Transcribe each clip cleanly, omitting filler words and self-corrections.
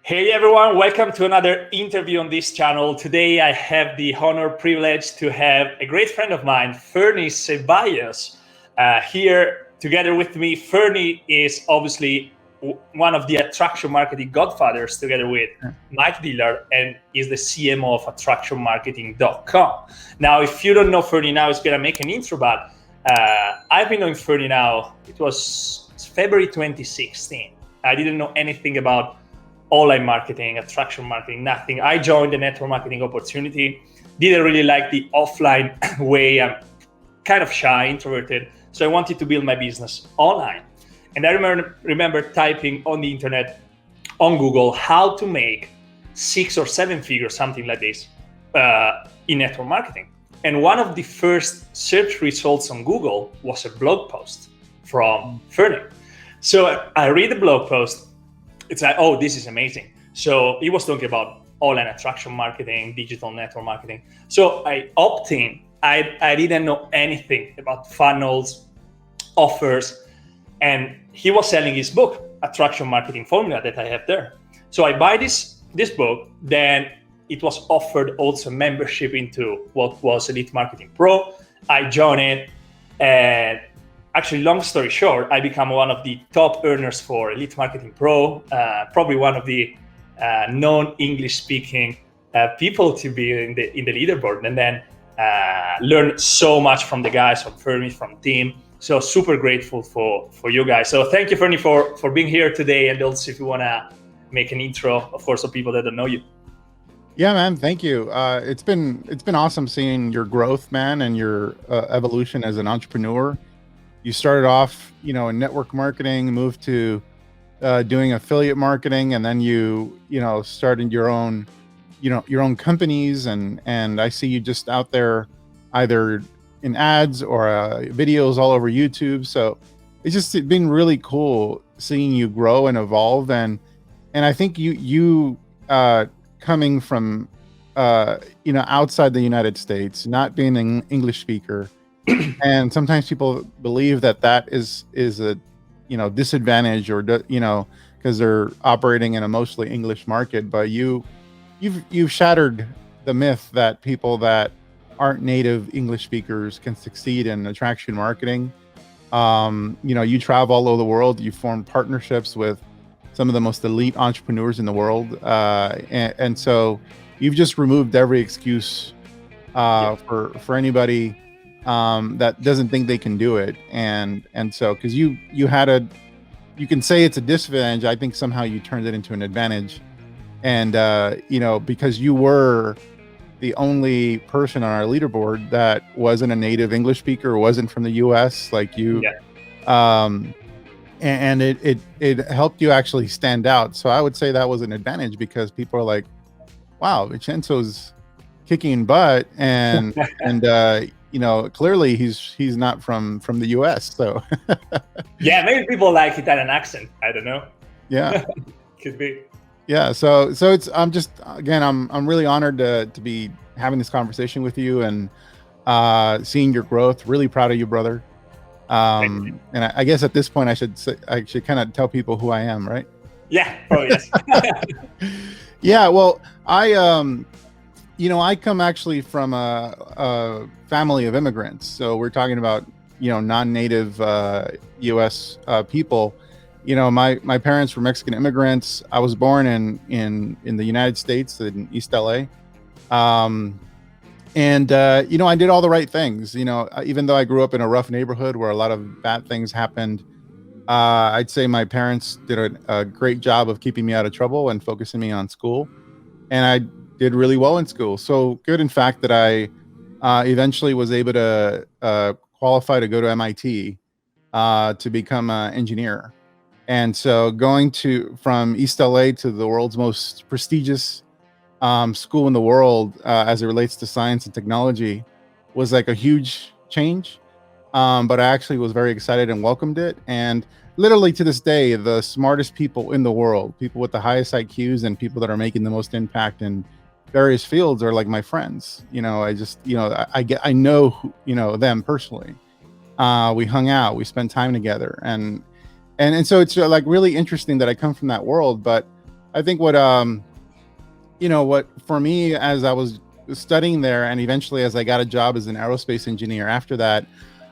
Hey everyone, welcome to another interview on this channel. Today I have the honor, privilege to have a great friend of mine, Ferny Ceballos, here together with me. Ferny is obviously one of the attraction marketing godfathers together with Mike Dillard, and is the CMO of attractionmarketing.com. Now, if you don't know Ferny now, it's gonna make an intro, but I've been knowing Ferny now, it was February 2016. I didn't know anything about online marketing, attraction marketing, nothing. I joined the network marketing opportunity. Didn't really like the offline way. I'm kind of shy, introverted. So I wanted to build my business online. And I remember typing on the internet, on Google, how to make 6 or 7 figures, something like this, in network marketing. And one of the first search results on Google was a blog post from Ferny. So I read the blog post. It's like, oh, this is amazing. So he was talking about online attraction marketing, digital network marketing. So I opted in. I didn't know anything about funnels, offers, and he was selling his book, Attraction Marketing Formula, that I have there. So I buy this book. Then it was offered also membership into what was Elite Marketing Pro. I joined it, and actually, long story short, I become one of the top earners for Elite Marketing Pro, probably one of the non-English speaking people to be in the leaderboard, and then learn so much from the guys, from Ferny, from team. So super grateful for you guys. So thank you, Ferny, for being here today. And also, if you want to make an intro, of course, for people that don't know you. Yeah, man. Thank you. It's been awesome seeing your growth, man, and your evolution as an entrepreneur. You started off, in network marketing, moved to doing affiliate marketing, and then you started your own, your own companies, and I see you just out there, either in ads or videos all over YouTube. So it's just been really cool seeing you grow and evolve, and I think you coming from outside the United States, not being an English speaker. And sometimes people believe that is a disadvantage, or because they're operating in a mostly English market. But you've shattered the myth that people that aren't native English speakers can succeed in attraction marketing. You travel all over the world. You form partnerships with some of the most elite entrepreneurs in the world, and so you've just removed every excuse for anybody that doesn't think they can do it, and so because you can say it's a disadvantage, I think somehow you turned it into an advantage, and because you were the only person on our leaderboard that wasn't a native English speaker, wasn't from the US like you. And it helped you actually stand out. So I would say that was an advantage, because people are like, wow, Vincenzo's kicking butt, and clearly he's not from the US. So Yeah, maybe people like Italian accent. I don't know. Yeah. Could be. Yeah. So it's I'm really honored to be having this conversation with you, and seeing your growth. Really proud of you, brother. And I guess at this point I should kind of tell people who I am, right? Yeah. Oh yes. Yeah. Well, I come actually from a family of immigrants. So we're talking about, non-native U.S. people. My parents were Mexican immigrants. I was born in the United States, in East LA. I did all the right things. Even though I grew up in a rough neighborhood where a lot of bad things happened, I'd say my parents did a great job of keeping me out of trouble and focusing me on school. And I did really well in school. So good, in fact, that I eventually was able to qualify to go to MIT to become an engineer. And so going from East LA to the world's most prestigious school in the world as it relates to science and technology was like a huge change. But I actually was very excited and welcomed it. And literally to this day, the smartest people in the world, people with the highest IQs and people that are making the most impact in various fields are like my friends. I know them personally. We hung out, we spent time together, and so it's like really interesting that I come from that world. But I think what what for me, as I was studying there, and eventually as I got a job as an aerospace engineer after that,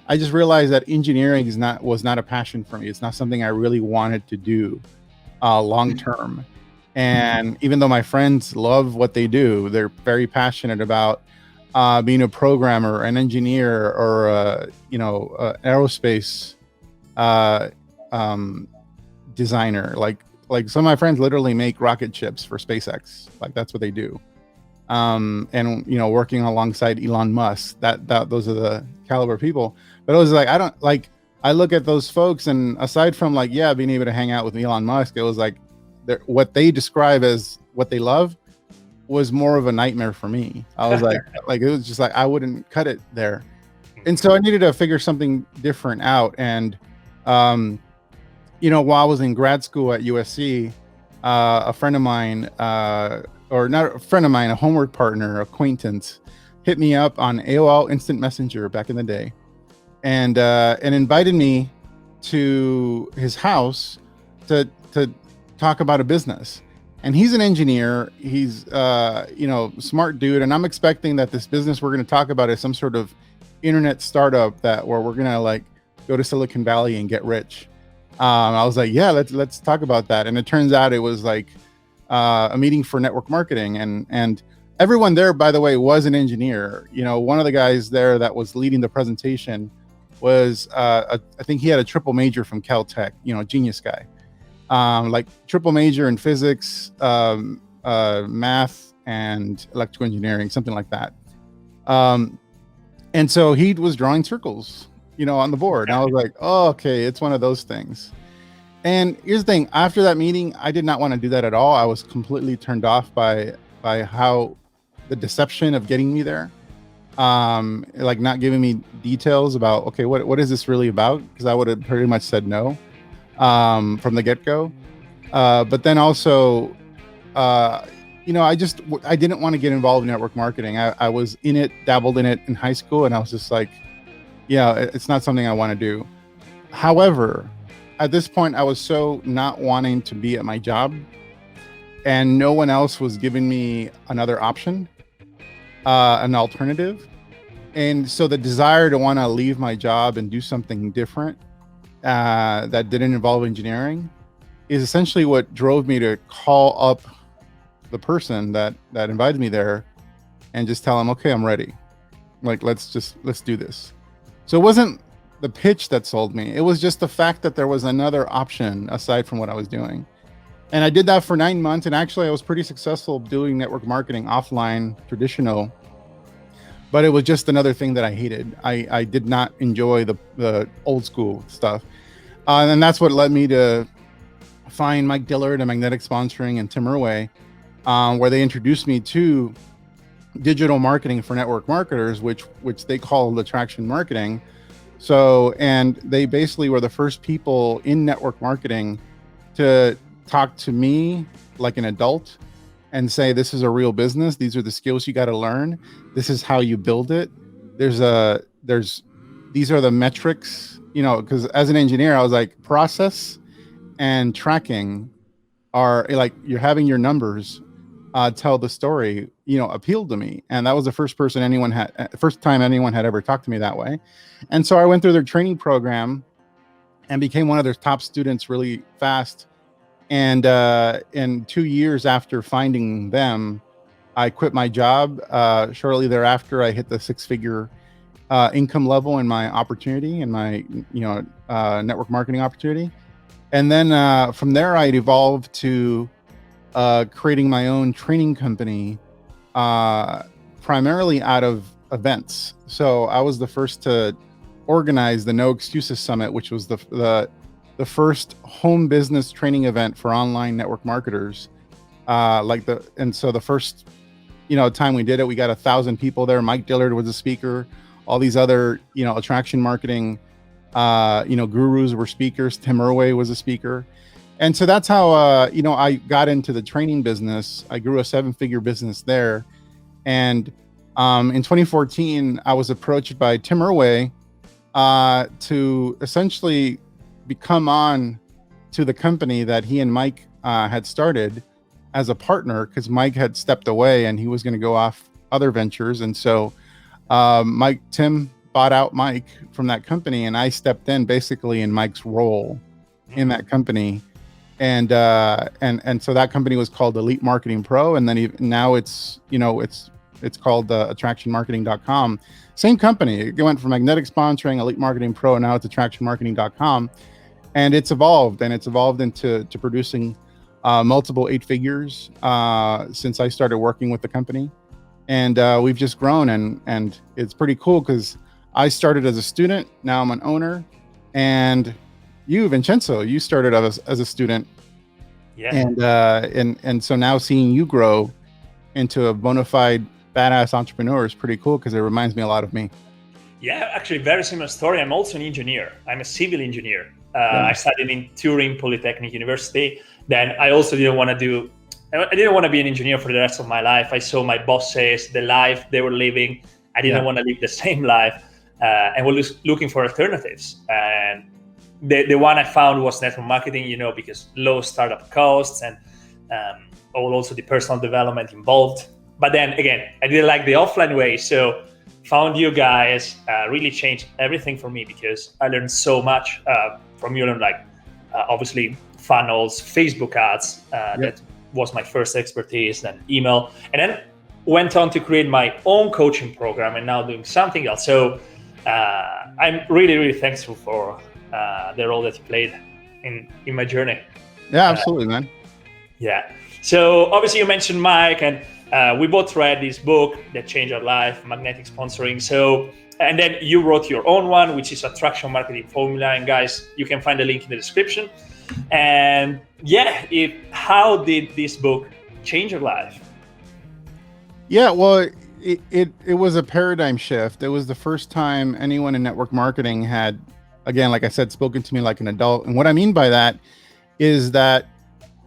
I just realized that engineering was not a passion for me. It's not something I really wanted to do long term. And even though my friends love what they do, they're very passionate about being a programmer, an engineer, or aerospace designer. Like some of my friends literally make rocket ships for SpaceX. Like that's what they do. And working alongside Elon Musk, that those are the caliber people. But it was like, I look at those folks, and aside from being able to hang out with Elon Musk, it was like what they describe as what they love was more of a nightmare for me. I was like it was just like I wouldn't cut it there. And so I needed to figure something different out. And while I was in grad school at USC, a friend of mine, or not a friend of mine, a homework partner, acquaintance, hit me up on AOL Instant Messenger back in the day, and invited me to his house to talk about a business. And he's an engineer. He's smart dude, and I'm expecting that this business we're going to talk about is some sort of internet startup where we're gonna go to Silicon Valley and get rich. I was like, yeah, let's talk about that. And it turns out it was a meeting for network marketing, and everyone there, by the way, was an engineer. One of the guys there that was leading the presentation was I think he had a triple major from Caltech, genius guy, triple major in physics, math, and electrical engineering, something like that. And so he was drawing circles, on the board. And I was like, oh, okay, it's one of those things. And here's the thing, after that meeting, I did not want to do that at all. I was completely turned off by how the deception of getting me there, not giving me details about, okay, what is this really about? Because I would have pretty much said no from the get-go. But then also, I didn't want to get involved in network marketing. I was in it, dabbled in it in high school, and I was just like, yeah, it's not something I want to do. However, at this point, I was so not wanting to be at my job, and no one else was giving me another option, an alternative. And so the desire to want to leave my job and do something different that didn't involve engineering is essentially what drove me to call up the person that invited me there and just tell him, okay, I'm ready. Let's do this. So it wasn't the pitch that sold me. It was just the fact that there was another option aside from what I was doing. And I did that for 9 months. And actually I was pretty successful doing network marketing offline, traditional, but it was just another thing that I hated. I did not enjoy the old school stuff. And that's what led me to find Mike Dillard and Magnetic Sponsoring and Tim Irway, where they introduced me to digital marketing for network marketers, which they call attraction marketing. So, and they basically were the first people in network marketing to talk to me like an adult and say, this is a real business. These are the skills you got to learn. This is how you build it. These are the metrics, because as an engineer, I was like, process and tracking are like, you're having your numbers tell the story, appealed to me. And that was the first time anyone had ever talked to me that way. And so I went through their training program and became one of their top students really fast. And in 2 years after finding them, I quit my job. Shortly thereafter, I hit the 6-figure income level in my opportunity, in my network marketing opportunity. And then from there, I evolved to creating my own training company, primarily out of events. So I was the first to organize the No Excuses Summit, which was the first home business training event for online network marketers. And so the first time we did it, we got 1,000 people there. Mike Dillard was a speaker. All these other attraction marketing gurus were speakers. Tim Irway was a speaker. And so that's how, I got into the training business. I grew a 7-figure business there. And in 2014, I was approached by Tim Irway to essentially become on to the company that he and Mike had started as a partner because Mike had stepped away and he was going to go off other ventures. And so Tim bought out Mike from that company, and I stepped in basically in Mike's role in that company. And so that company was called Elite Marketing Pro, and then now it's called attractionmarketing.com. Same company. It went from magnetic sponsoring, Elite Marketing Pro, and now it's attractionmarketing.com. And it's evolved into producing multiple 8 figures since I started working with the company. And we've just grown, and it's pretty cool because I started as a student. Now I'm an owner. And you, Vincenzo, you started as a student. Yeah. And so now seeing you grow into a bona fide badass entrepreneur is pretty cool because it reminds me a lot of me. Yeah, actually, very similar story. I'm also an engineer. I'm a civil engineer. I studied in Turin Polytechnic University. Then I also didn't want to be an engineer for the rest of my life. I saw my bosses, the life they were living. I didn't want to live the same life, and was looking for alternatives. And the one I found was network marketing, because low startup costs and also the personal development involved. But then again, I didn't like the offline way, so found you guys. Really changed everything for me because I learned so much from you. Obviously funnels, Facebook ads. That was my first expertise, then email, and then went on to create my own coaching program, and now doing something else. So I'm really, really thankful for the role that you played in my journey. Yeah, absolutely, man. Yeah. So obviously you mentioned Mike, and we both read this book that changed our life, Magnetic Sponsoring. So, and then you wrote your own one, which is Attraction Marketing Formula. And guys, you can find the link in the description. And how did this book change your life? Yeah, well, it was a paradigm shift. It was the first time anyone in network marketing had, again, like I said, spoken to me like an adult. And what I mean by that is that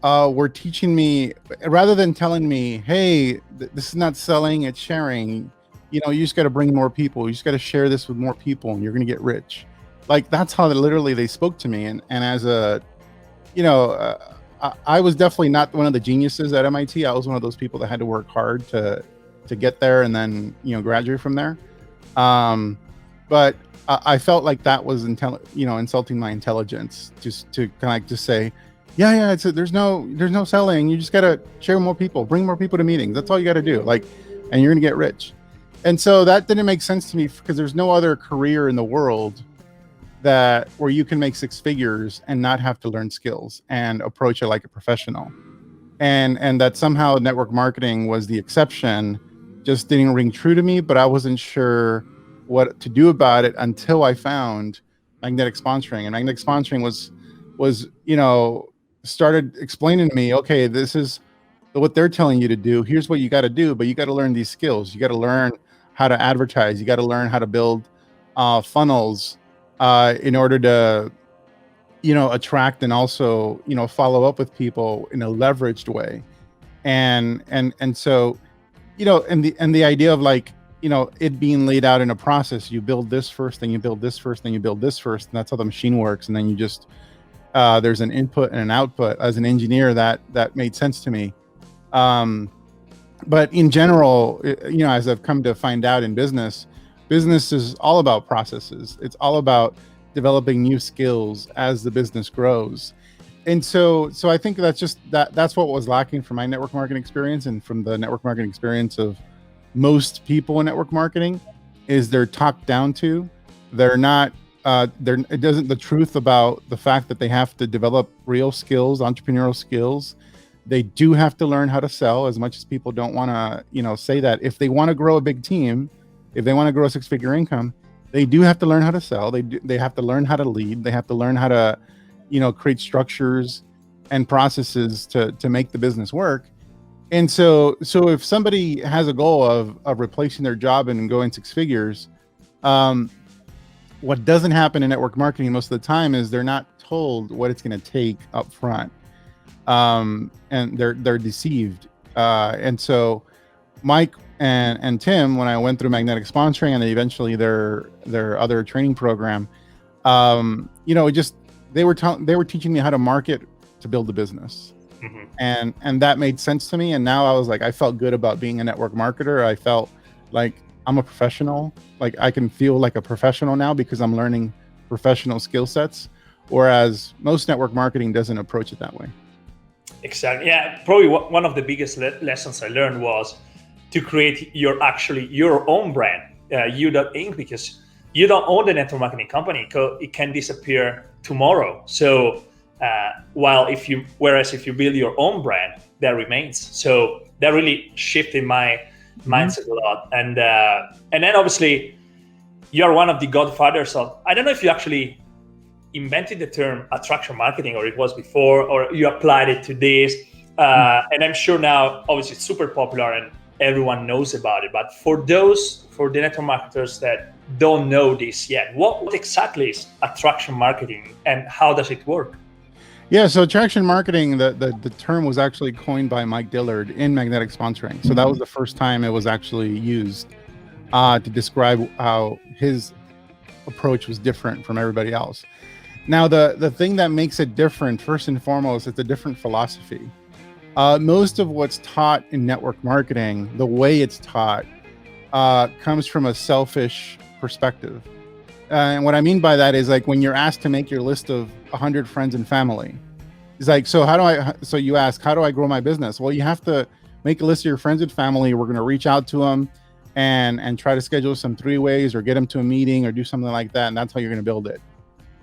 were teaching me, rather than telling me, hey, this is not selling, it's sharing. You just got to bring more people. You just got to share this with more people and you're going to get rich. Like, that's how they spoke to me. And as a, I was definitely not one of the geniuses at MIT. I was one of those people that had to work hard to get there and then, graduate from there. But I felt like that was insulting my intelligence, just to kind of just say, yeah, there's no selling. You just got to share more people, bring more people to meetings. That's all you got to do. And you're going to get rich. And so that didn't make sense to me because there's no other career in the world where you can make 6 figures and not have to learn skills and approach it like a professional. And that somehow network marketing was the exception just didn't ring true to me, but I wasn't sure what to do about it until I found magnetic sponsoring. And magnetic sponsoring was started explaining to me, okay, this is what they're telling you to do. Here's what you got to do, but you got to learn these skills. You got to learn how to advertise. You got to learn how to build funnels in order to, attract and also, follow up with people in a leveraged way. And so, and the idea of it being laid out in a process, you build this first, then you build this first, then you build this first. And that's how the machine works. And then you just, there's an input and an output. As an engineer, that made sense to me. But in general, as I've come to find out in business is all about processes. It's all about developing new skills as the business grows. And so I think that's what was lacking from my network marketing experience and from the network marketing experience of most people in network marketing is they're talked down to. They're not, it doesn't, the truth about the fact that they have to develop real skills, entrepreneurial skills. They do have to learn how to sell, as much as people don't want to, say that. If they want to grow a big team, if they want to grow a 6-figure income, they do have to learn how to sell. They have to learn how to lead. They have to learn how to, create structures and processes to make the business work. And so if somebody has a goal of replacing their job and going 6 figures, what doesn't happen in network marketing most of the time is they're not told what it's going to take up front. And they're deceived. And so Mike and Tim, when I went through magnetic sponsoring and then eventually their other training program, they were teaching me how to market to build a business. And that made sense to me. And now I was like, I felt good about being a network marketer. I felt like I'm a professional. Like I can feel like a professional now because I'm learning professional skill sets, whereas most network marketing doesn't approach it that way. Exactly. Yeah, probably one of the biggest lessons I learned was to create your own brand, You.Inc., because you don't own the network marketing company. It can disappear tomorrow. So whereas if you build your own brand, that remains. So that really shifted my mindset a lot. And then obviously you're one of the godfathers of, I don't know if you actually invented the term attraction marketing or it was before, or you applied it to this. And I'm sure now, obviously it's super popular and everyone knows about it. But for the network marketers that don't know this yet, what exactly is attraction marketing and how does it work? Yeah, so attraction marketing, the term was actually coined by Mike Dillard in Magnetic Sponsoring. So that was the first time it was actually used to describe how his approach was different from everybody else. Now, the thing that makes it different, first and foremost, it's a different philosophy. Most of what's taught in network marketing, the way it's taught, comes from a selfish perspective. And what I mean by that is like when you're asked to make your list of 100 friends and family, it's like, so you ask, how do I grow my business? Well, you have to make a list of your friends and family. We're going to reach out to them and try to schedule some 3-ways or get them to a meeting or do something like that. And that's how you're going to build it.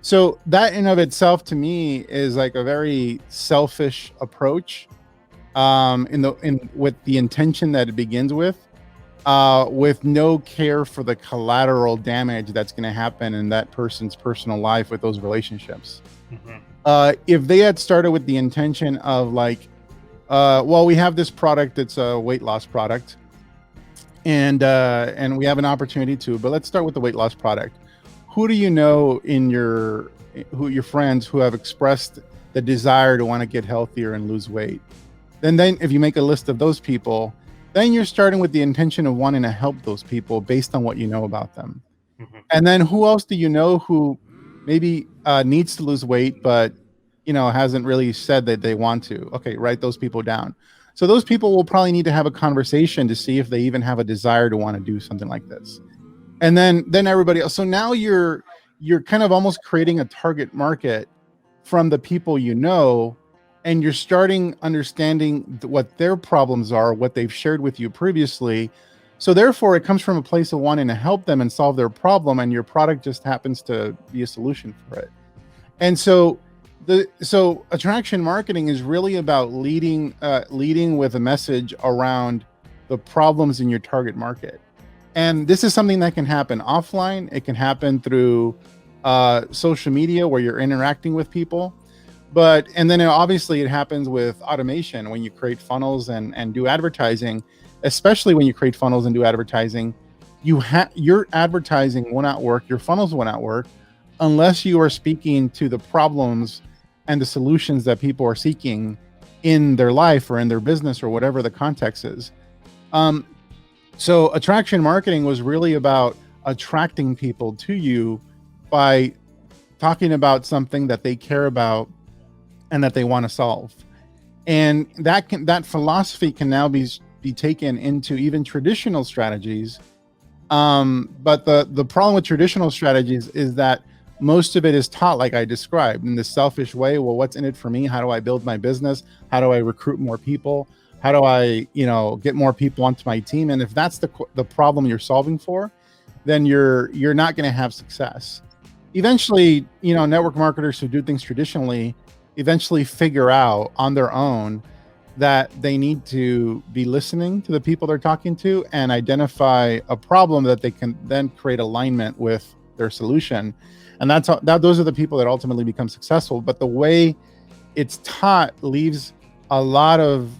So that in of itself to me is like a very selfish approach with the intention that it begins with no care for the collateral damage that's going to happen in that person's personal life with those relationships. If they had started with the intention of like, well, we have this product that's a weight loss product and we have an opportunity but let's start with the weight loss product. Who do you know in your friends who have expressed the desire to want to get healthier and lose weight? Then if you make a list of those people, then you're starting with the intention of wanting to help those people based on what you know about them. And then who else do you know who maybe needs to lose weight, but hasn't really said that they want to? Okay, write those people down. So those people will probably need to have a conversation to see if they even have a desire to want to do something like this. And then everybody else. So now you're kind of almost creating a target market from the people you know, and you're starting understanding what their problems are, what they've shared with you previously. So therefore, it comes from a place of wanting to help them and solve their problem, and your product just happens to be a solution for it. And so attraction marketing is really about leading with a message around the problems in your target market. And this is something that can happen offline. It can happen through social media where you're interacting with people. And then obviously it happens with automation when you create funnels and do advertising, especially when you create funnels and do advertising. Your advertising will not work. Your funnels will not work unless you are speaking to the problems and the solutions that people are seeking in their life or in their business or whatever the context is. So attraction marketing was really about attracting people to you by talking about something that they care about and that they want to solve. And that philosophy can now be taken into even traditional strategies. But the problem with traditional strategies is that most of it is taught like I described in this selfish way. Well, what's in it for me? How do I build my business? How do I recruit more people? How do I, get more people onto my team? And if that's the problem you're solving for, then you're not going to have success. Eventually, network marketers who do things traditionally eventually figure out on their own that they need to be listening to the people they're talking to and identify a problem that they can then create alignment with their solution. And those are the people that ultimately become successful. But the way it's taught leaves a lot of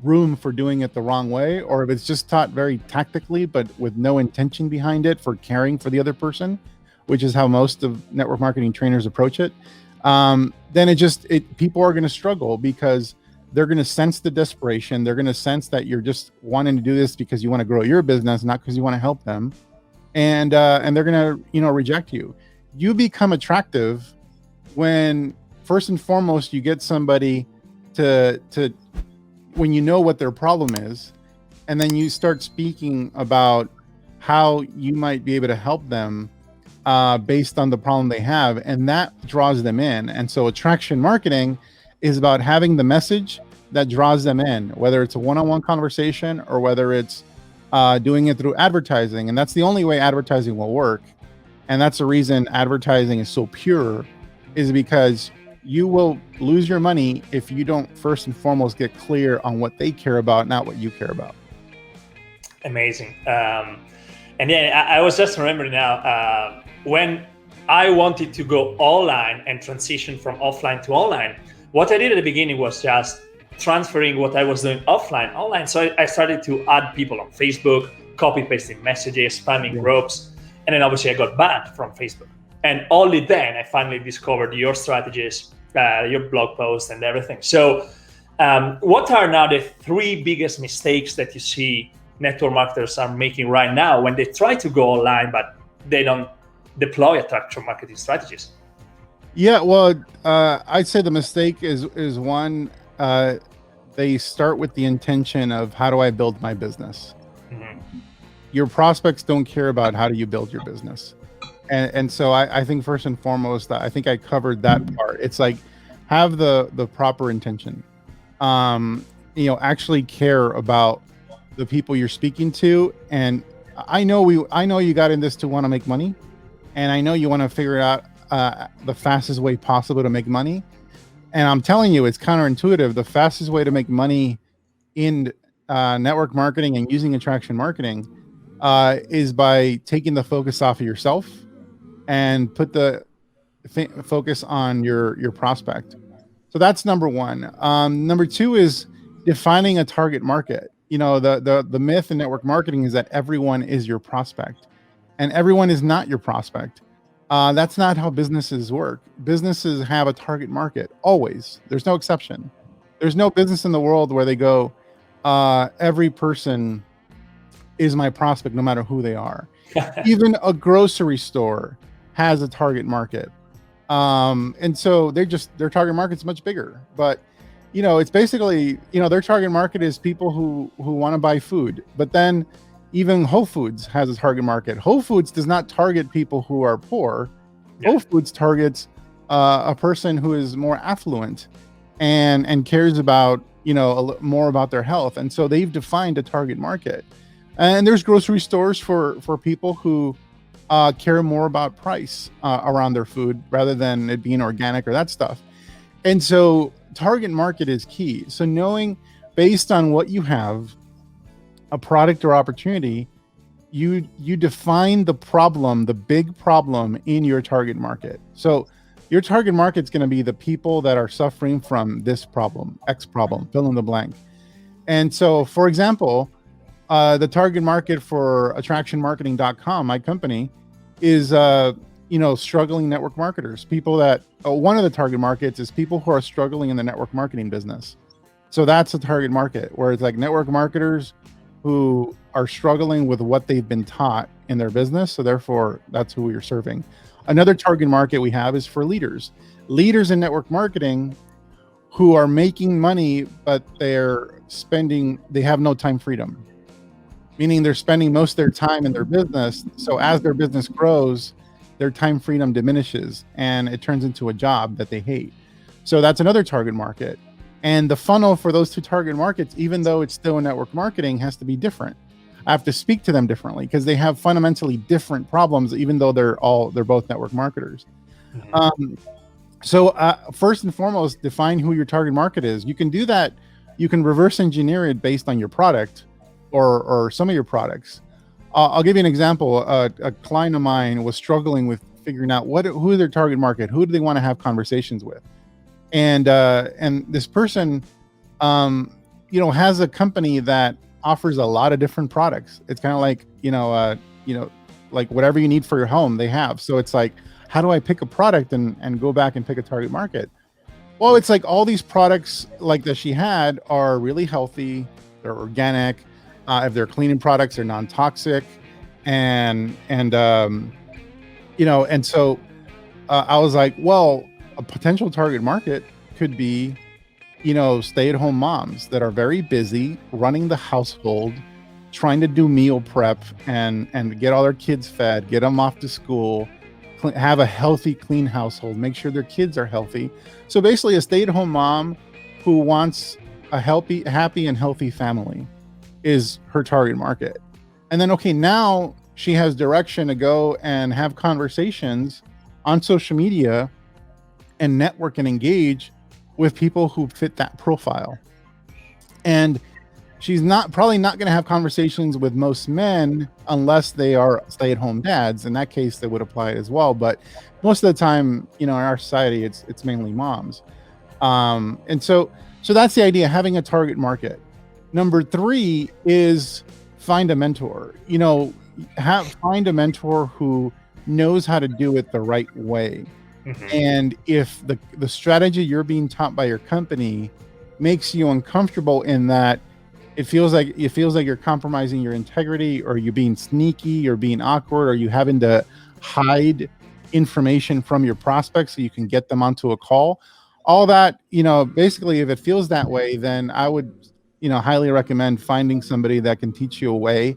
room for doing it the wrong way, or if it's just taught very tactically but with no intention behind it for caring for the other person, which is how most of network marketing trainers approach it, then people are going to struggle because they're going to sense the desperation. They're going to sense that you're just wanting to do this because you want to grow your business, not because you want to help them. And they're going to, reject you. You become attractive when first and foremost, you get somebody to when you know what their problem is, and then you start speaking about how you might be able to help them based on the problem they have, and that draws them in. And so attraction marketing is about having the message that draws them in, whether it's a one-on-one conversation or whether it's doing it through advertising. And that's the only way advertising will work. And that's the reason advertising is so pure, is because you will lose your money if you don't first and foremost get clear on what they care about, not what you care about. Amazing. And yeah, I was just remembering now, when I wanted to go online and transition from offline to online, what I did at the beginning was just transferring what I was doing offline, online. So I started to add people on Facebook, copy pasting messages, spamming groups, and then obviously I got banned from Facebook. And only then I finally discovered your strategies, your blog posts and everything. So what are now the 3 biggest mistakes that you see network marketers are making right now when they try to go online, but they don't deploy attraction marketing strategies? Yeah, well, I'd say the mistake is one, they start with the intention of, how do I build my business? Mm-hmm. Your prospects don't care about how do you build your business. And so I think first and foremost, I think I covered that part. It's like, have the proper intention. Actually care about the people you're speaking to. And I know you got in this to want to make money, and I know you want to figure out the fastest way possible to make money. And I'm telling you, it's counterintuitive. The fastest way to make money in network marketing and using attraction marketing is by taking the focus off of yourself and put the focus on your prospect. So that's number one. Number two is defining a target market. The myth in network marketing is that everyone is your prospect, and everyone is not your prospect. That's not how businesses work. Businesses have a target market, always. There's no exception. There's no business in the world where they go, every person is my prospect, no matter who they are. Even a grocery store has a target market. And so their target market's much bigger. But, it's basically, their target market is people who want to buy food. But then even Whole Foods has a target market. Whole Foods does not target people who are poor. Yeah. Whole Foods targets a person who is more affluent and cares about, more about their health. And so they've defined a target market. And there's grocery stores for people who care more about price around their food rather than it being organic or that stuff. And so target market is key. So knowing, based on what you have, a product or opportunity, you define the problem, the big problem in your target market. So your target market is going to be the people that are suffering from this problem, X problem, fill in the blank. And so, for example, the target market for attractionmarketing.com, my company, is struggling network marketers. People that one of the target markets is people who are struggling in the network marketing business. So that's a target market, where it's like network marketers who are struggling with what they've been taught in their business. So therefore, that's who we are serving. Another target market we have is for leaders in network marketing who are making money, but they have no time freedom, meaning they're spending most of their time in their business. So as their business grows, their time freedom diminishes and it turns into a job that they hate. So that's another target market. And the funnel for those two target markets, even though it's still in network marketing, has to be different. I have to speak to them differently because they have fundamentally different problems, even though they're both network marketers. Mm-hmm. So first and foremost, define who your target market is. You can do that. You can reverse engineer it based on your product or some of your products. I'll give you an example. A client of mine was struggling with figuring out who is their target market, who do they want to have conversations with, and this person, has a company that offers a lot of different products. It's kind of like like whatever you need for your home, they have. So it's like, how do I pick a product and go back and pick a target market? Well, it's like all these products like that she had are really healthy, they're organic. If they're cleaning products, they're non-toxic, and so I was like, well, a potential target market could be stay-at-home moms that are very busy running the household, trying to do meal prep and get all their kids fed, get them off to school, have a healthy, clean household, make sure their kids are healthy. So basically, a stay-at-home mom who wants a happy and healthy family is her target market. And then, okay, now she has direction to go and have conversations on social media and network and engage with people who fit that profile. And she's probably not going to have conversations with most men unless they are stay-at-home dads. In that case, they would apply as well. But most of the time, in our society, it's mainly moms. And so that's the idea, having a target market. Number 3 is find a mentor. Find a mentor who knows how to do it the right way. Mm-hmm. And if the strategy you're being taught by your company makes you uncomfortable in that it feels like you're compromising your integrity, or you're being sneaky, or being awkward, or you having to hide information from your prospects so you can get them onto a call, all that, basically, if it feels that way, then I would, highly recommend finding somebody that can teach you a way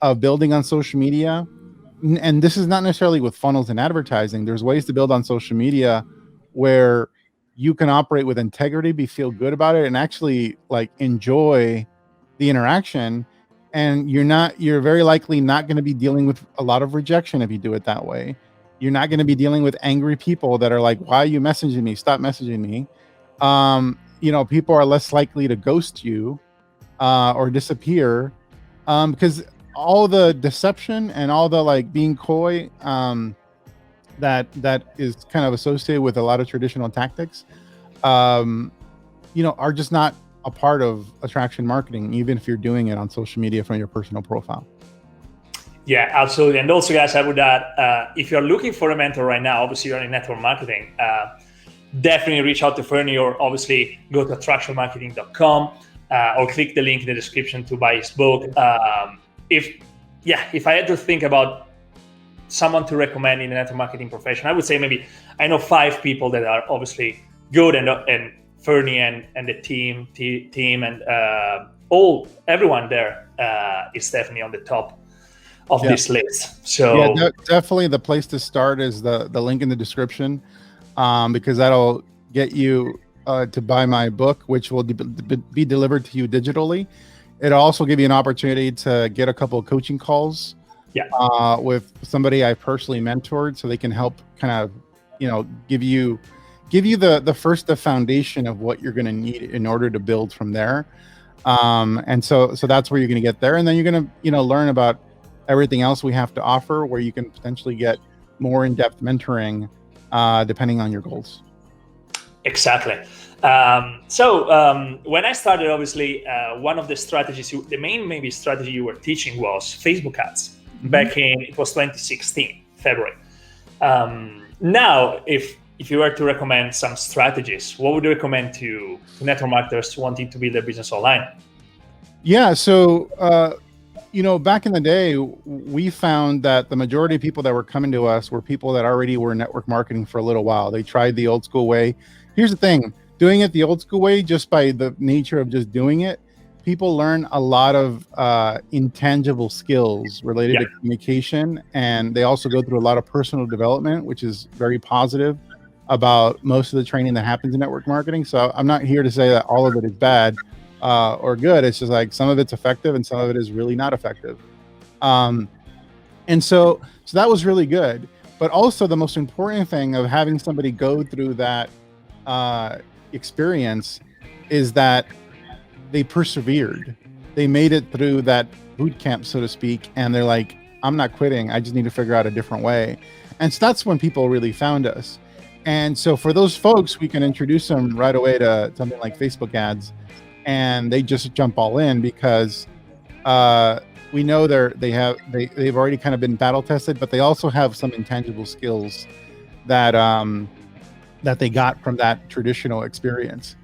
of building on social media. And this is not necessarily with funnels and advertising. There's ways to build on social media where you can operate with integrity, feel good about it, and actually enjoy the interaction. And you're very likely not going to be dealing with a lot of rejection if you do it that way. You're not going to be dealing with angry people that are like, why are you messaging me? Stop messaging me. People are less likely to ghost you or disappear because all the deception and all the being coy that is kind of associated with a lot of traditional tactics, are just not a part of attraction marketing, even if you're doing it on social media from your personal profile. Yeah, absolutely. And also, guys, I would add, if you're looking for a mentor right now, obviously you're in network marketing, definitely reach out to Ferny, or obviously go to attractionmarketing.com or click the link in the description to buy his book. If I had to think about someone to recommend in the network marketing profession, I would say maybe I know 5 people that are obviously good, and Ferny and the team and everyone there is definitely on the top of this list. So definitely the place to start is the link in the description, because that'll get you to buy my book, which will be delivered to you digitally. It'll also give you an opportunity to get a couple of coaching calls with somebody I personally mentored, so they can help kind of give you the foundation of what you're going to need in order to build from there. And so that's where you're going to get there, and then you're going to learn about everything else we have to offer, where you can potentially get more in-depth mentoring depending on your goals. Exactly. So when I started, obviously, one of the strategies, the main maybe strategy you were teaching was Facebook ads. Mm-hmm. Back it was 2016, February. Now, if you were to recommend some strategies, what would you recommend to network marketers wanting to build their business online? Yeah, so back in the day, we found that the majority of people that were coming to us were people that already were network marketing for a little while. They tried the old school way. Here's the thing, doing it the old school way, just by the nature of just doing it, people learn a lot of intangible skills related to communication. And they also go through a lot of personal development, which is very positive about most of the training that happens in network marketing. So I'm not here to say that all of it is bad or good. It's just some of it's effective and some of it is really not effective. And so that was really good. But also the most important thing of having somebody go through that experience is that they persevered. They made it through that boot camp, so to speak. And they're like, I'm not quitting. I just need to figure out a different way. And so that's when people really found us. And so for those folks, we can introduce them right away to something like Facebook ads, and they just jump all in because we know they've already kind of been battle tested, but they also have some intangible skills that they got from that traditional experience.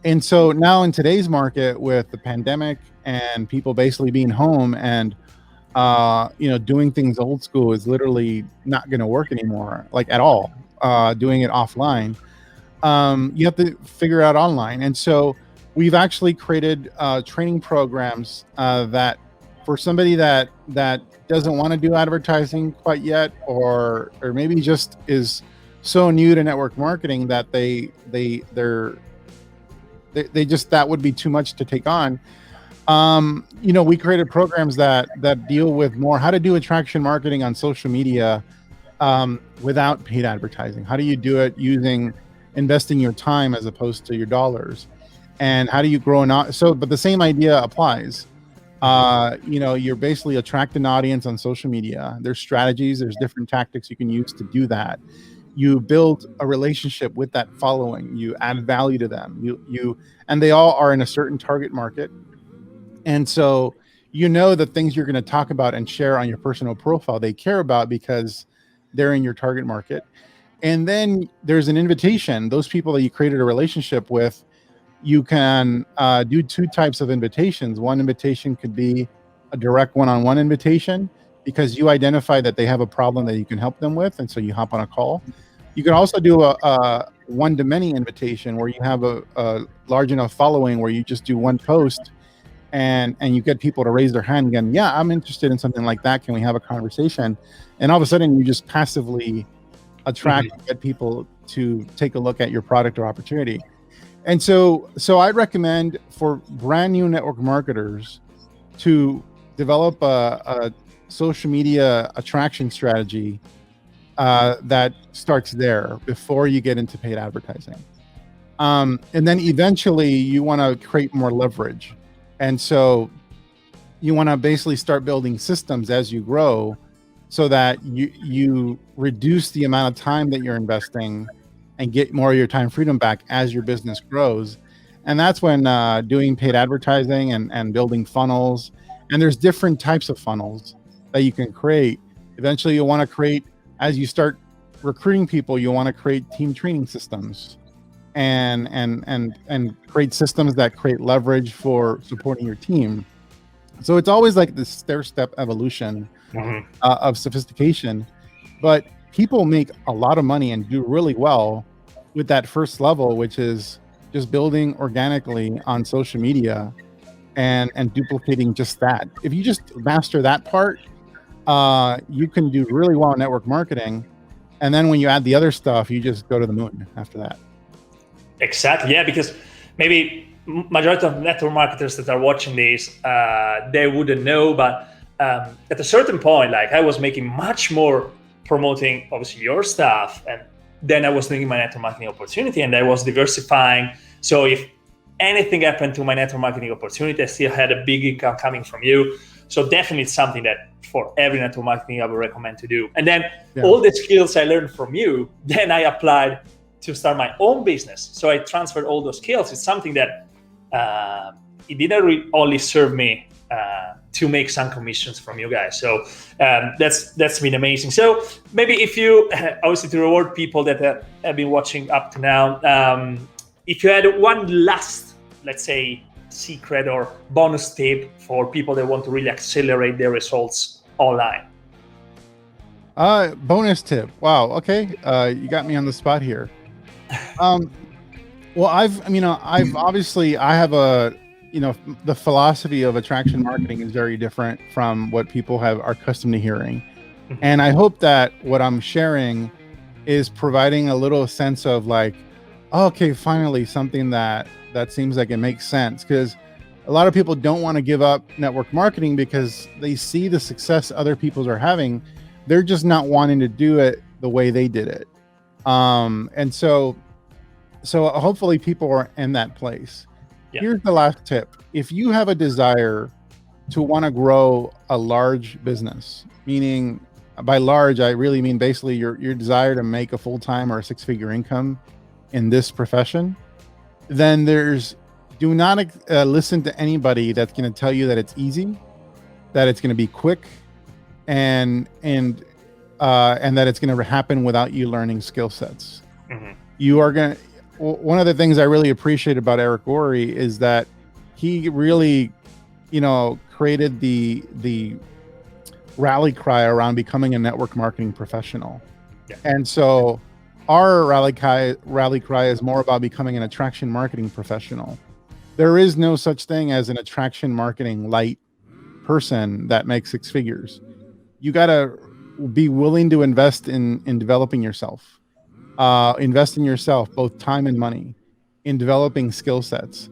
And so now in today's market, with the pandemic and people basically being home and doing things old school is literally not going to work anymore, at all. Doing it offline. you have to figure out online. And so we've actually created training programs that for somebody that doesn't want to do advertising quite yet, or maybe just is so new to network marketing that they just, that would be too much to take on. We created programs that deal with more how to do attraction marketing on social media without paid advertising. How do you do it using investing your time as opposed to your dollars? And how do you grow but the same idea applies. You're basically attract an audience on social media. There's strategies, there's different tactics you can use to do that. You build a relationship with that following, you add value to them, and they all are in a certain target market. And so the things you're going to talk about and share on your personal profile, they care about because they're in your target market. And then there's an invitation. Those people that you created a relationship with, you can do two types of invitations. One invitation could be a direct one-on-one invitation because you identify that they have a problem that you can help them with, and so you hop on a call. You can also do a one-to-many invitation where you have a large enough following where you just do one post and you get people to raise their hand again. Yeah, I'm interested in something like that. Can we have a conversation? And all of a sudden you just passively attract get people to take a look at your product or opportunity. And so I recommend for brand new network marketers to develop a social media attraction strategy that starts there before you get into paid advertising. And then eventually you want to create more leverage. And so you want to basically start building systems as you grow so that you reduce the amount of time that you're investing and get more of your time freedom back as your business grows. And that's when doing paid advertising and building funnels. And there's different types of funnels that you can create. Eventually you'll want to create, as you start recruiting people, you'll want to create team training systems and create systems that create leverage for supporting your team. So it's always like this stair-step evolution of sophistication. But people make a lot of money and do really well with that first level, which is just building organically on social media and duplicating just that. If you just master that part, you can do really well in network marketing. And then when you add the other stuff, you just go to the moon after that. Exactly. Yeah, because maybe majority of network marketers that are watching this, they wouldn't know, but at a certain point, like I was making much more promoting obviously your stuff, and then I was doing my network marketing opportunity and I was diversifying. So if anything happened to my network marketing opportunity, I still had a big income coming from you. So definitely it's something that for every network marketing I would recommend to do. And then all the skills I learned from you, then I applied to start my own business. So I transferred all those skills. It's something that it didn't only serve me to make some commissions from you guys. So that's been amazing. So maybe if you, obviously to reward people that have been watching up to now, if you had one last, let's say, secret or bonus tip for people that want to really accelerate their results online. Bonus tip. Wow. Okay. You got me on the spot here. Well, I've obviously I have the philosophy of attraction marketing is very different from what people are accustomed to hearing. And I hope that what I'm sharing is providing a little sense of like, oh, okay, finally something that seems like it makes sense, because a lot of people don't want to give up network marketing because they see the success other people are having. They're just not wanting to do it the way they did it. And so hopefully people are in that place. Here's the last tip. If you have a desire to want to grow a large business, meaning by large, I really mean basically your desire to make a full-time or a six-figure income in this profession, then do not listen to anybody that's going to tell you that it's easy, that it's going to be quick, and that it's going to happen without you learning skill sets. You are going to. One of the things I really appreciate about Eric Worre is that he really, created the rally cry around becoming a network marketing professional. And so our rally cry is more about becoming an attraction marketing professional. There is no such thing as an attraction marketing light person that makes six figures. You got to be willing to invest in developing yourself. Invest in yourself, both time and money, in developing skill sets.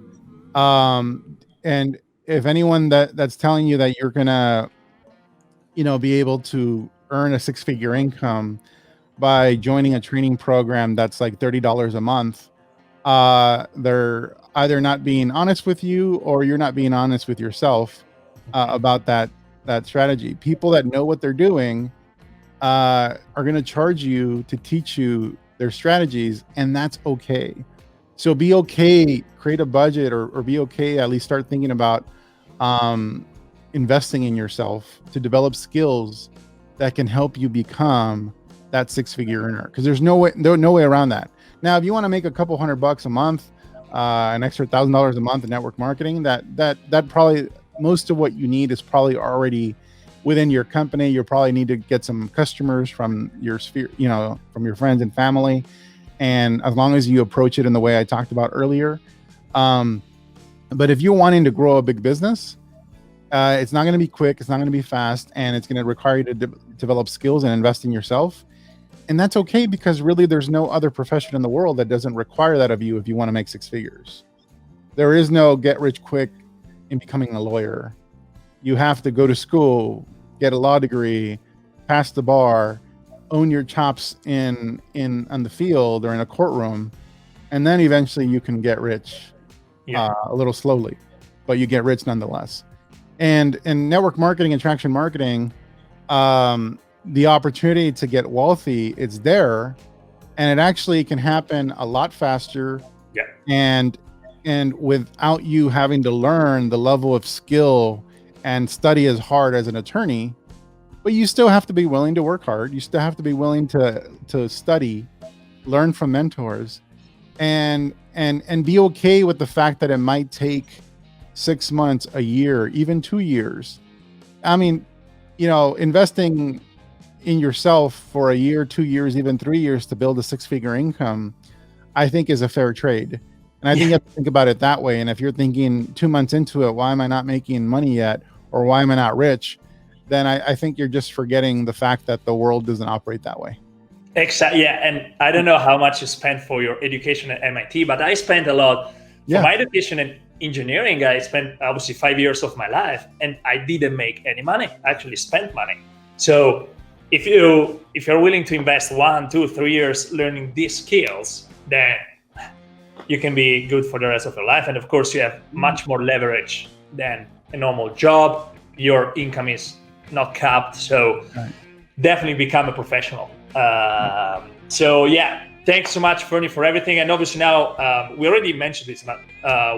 And if anyone that's telling you that you're gonna, be able to earn a six-figure income by joining a training program that's like $30 a month, they're either not being honest with you or you're not being honest with yourself about that strategy. People that know what they're doing are going to charge you to teach you their strategies, and that's okay. So be okay, create a budget, or be okay, at least start thinking about investing in yourself to develop skills that can help you become that six-figure earner, because there's no way around that. Now, if you want to make a couple $100 a month, an extra $1,000 a month in network marketing, that probably, most of what you need is probably already within your company. You'll probably need to get some customers from your sphere, from your friends and family. And as long as you approach it in the way I talked about earlier. But if you're wanting to grow a big business, it's not going to be quick. It's not going to be fast. And it's going to require you to develop skills and invest in yourself. And that's okay, because really there's no other profession in the world that doesn't require that of you if you want to make six figures. There is no get rich quick in becoming a lawyer. You have to go to school, get a law degree, pass the bar, own your chops on the field or in a courtroom, and then eventually you can get rich. A little slowly, but you get rich nonetheless. And in network marketing and traction marketing, the opportunity to get wealthy is there, and it actually can happen a lot faster. And without you having to learn the level of skill and study as hard as an attorney. But you still have to be willing to work hard. You still have to be willing to study, learn from mentors, and be okay with the fact that it might take 6 months, a year, even 2 years. I mean, investing in yourself for a year, 2 years, even 3 years to build a six-figure income, I think is a fair trade. And I think you have to think about it that way. And if you're thinking 2 months into it, why am I not making money yet? Or why am I not rich? Then I think you're just forgetting the fact that the world doesn't operate that way. Exactly. Yeah. And I don't know how much you spent for your education at MIT, but I spent a lot for my education in engineering. I spent obviously 5 years of my life, and I didn't make any money. I actually spent money. So if you're willing to invest 1, 2, 3 years learning these skills, then you can be good for the rest of your life. And of course, you have much more leverage than a normal job. Your income is not capped. So definitely become a professional. So yeah, thanks so much, Ferny, for everything. And obviously now, we already mentioned this, but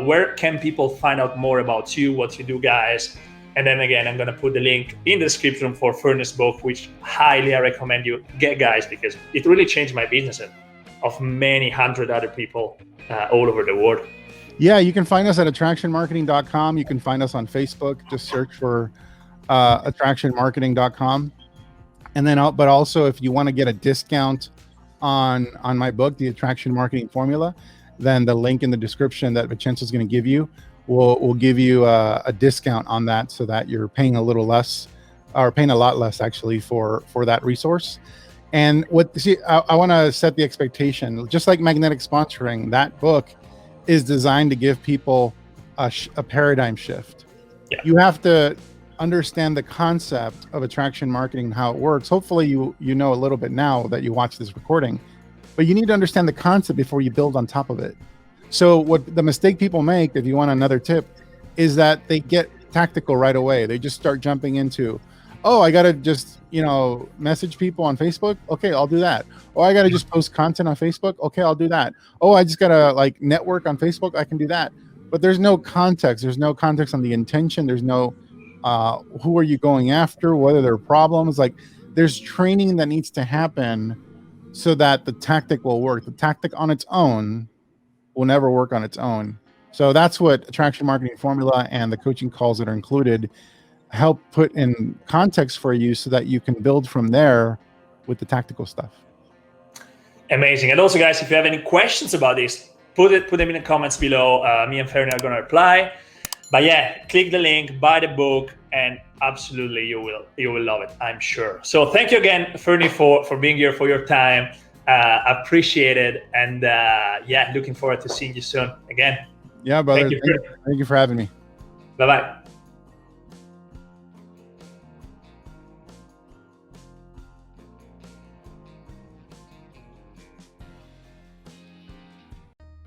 where can people find out more about you, what you do, guys? And then again, I'm going to put the link in the description for Ferny's book, which highly I recommend you get, guys, because it really changed my business and of many hundred other people all over the world. Yeah, you can find us at attractionmarketing.com. You can find us on Facebook. Just search for attractionmarketing.com. And then, but also if you want to get a discount on my book, The Attraction Marketing Formula, then the link in the description that Vincenzo is going to give you will give you a discount on that, so that you're paying a little less, or paying a lot less actually for that resource. And I want to set the expectation, just like magnetic sponsoring, that book is designed to give people a paradigm shift. Yeah. You have to understand the concept of attraction marketing and how it works. Hopefully you know a little bit now that you watch this recording, but you need to understand the concept before you build on top of it. So what the mistake people make, if you want another tip, is that they get tactical right away. They just start jumping into, oh, I got to just, message people on Facebook. Okay, I'll do that. Oh, I got to just post content on Facebook. Okay, I'll do that. Oh, I just got to network on Facebook. I can do that. But there's no context. There's no context on the intention. There's no, who are you going after? What are their problems? There's training that needs to happen so that the tactic will work. The tactic on its own will never work on its own. So that's what Attraction Marketing Formula and the coaching calls that are included help put in context for you, so that you can build from there with the tactical stuff. Amazing. And also, guys, if you have any questions about this, put them in the comments below. Me and Ferny are going to reply. But yeah, click the link, buy the book, and absolutely you will love it, I'm sure. So thank you again, Ferny, for being here, for your time. Appreciate it. And yeah, looking forward to seeing you soon again. Yeah, brother. Thank you for having me. Bye-bye.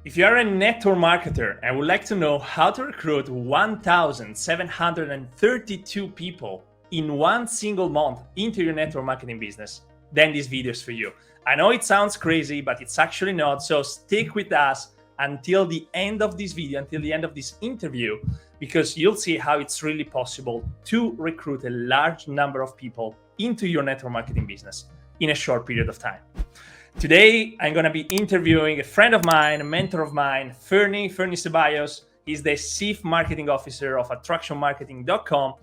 If you are a network marketer and would like to know how to recruit 1,732 people in one single month into your network marketing business, then this video is for you. I know it sounds crazy, but it's actually not. So stick with us until the end of this video, until the end of this interview, because you'll see how it's really possible to recruit a large number of people into your network marketing business in a short period of time. Today, I'm going to be interviewing a friend of mine, a mentor of mine, Ferny Ceballos. He's the Chief Marketing Officer of attractionmarketing.com,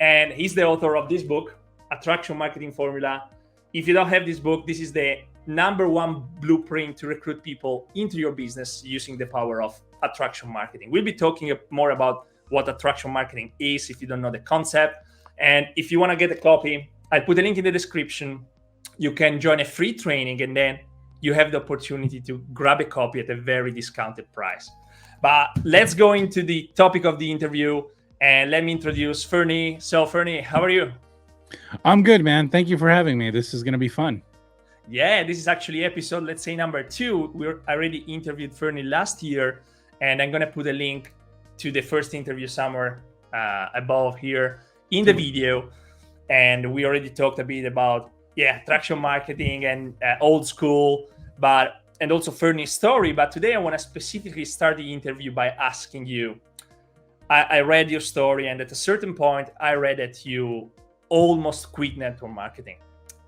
and he's the author of this book, Attraction Marketing Formula. If you don't have this book, this is the #1 blueprint to recruit people into your business using the power of attraction marketing. We'll be talking more about what attraction marketing is if you don't know the concept. And if you want to get a copy, I put a link in the description. You can join a free training, and then you have the opportunity to grab a copy at a very discounted price. But let's go into the topic of the interview, and let me introduce Ferny. So Ferny, how are you? I'm good, man. Thank you for having me. This is going to be fun. Yeah, this is actually episode, let's say, #2. We already interviewed Ferny last year, and I'm going to put a link to the first interview somewhere above here in the video. And we already talked a bit about attraction marketing and old school, and also Ferny's story. But today I want to specifically start the interview by asking you, I read your story, and at a certain point, I read that you almost quit network marketing.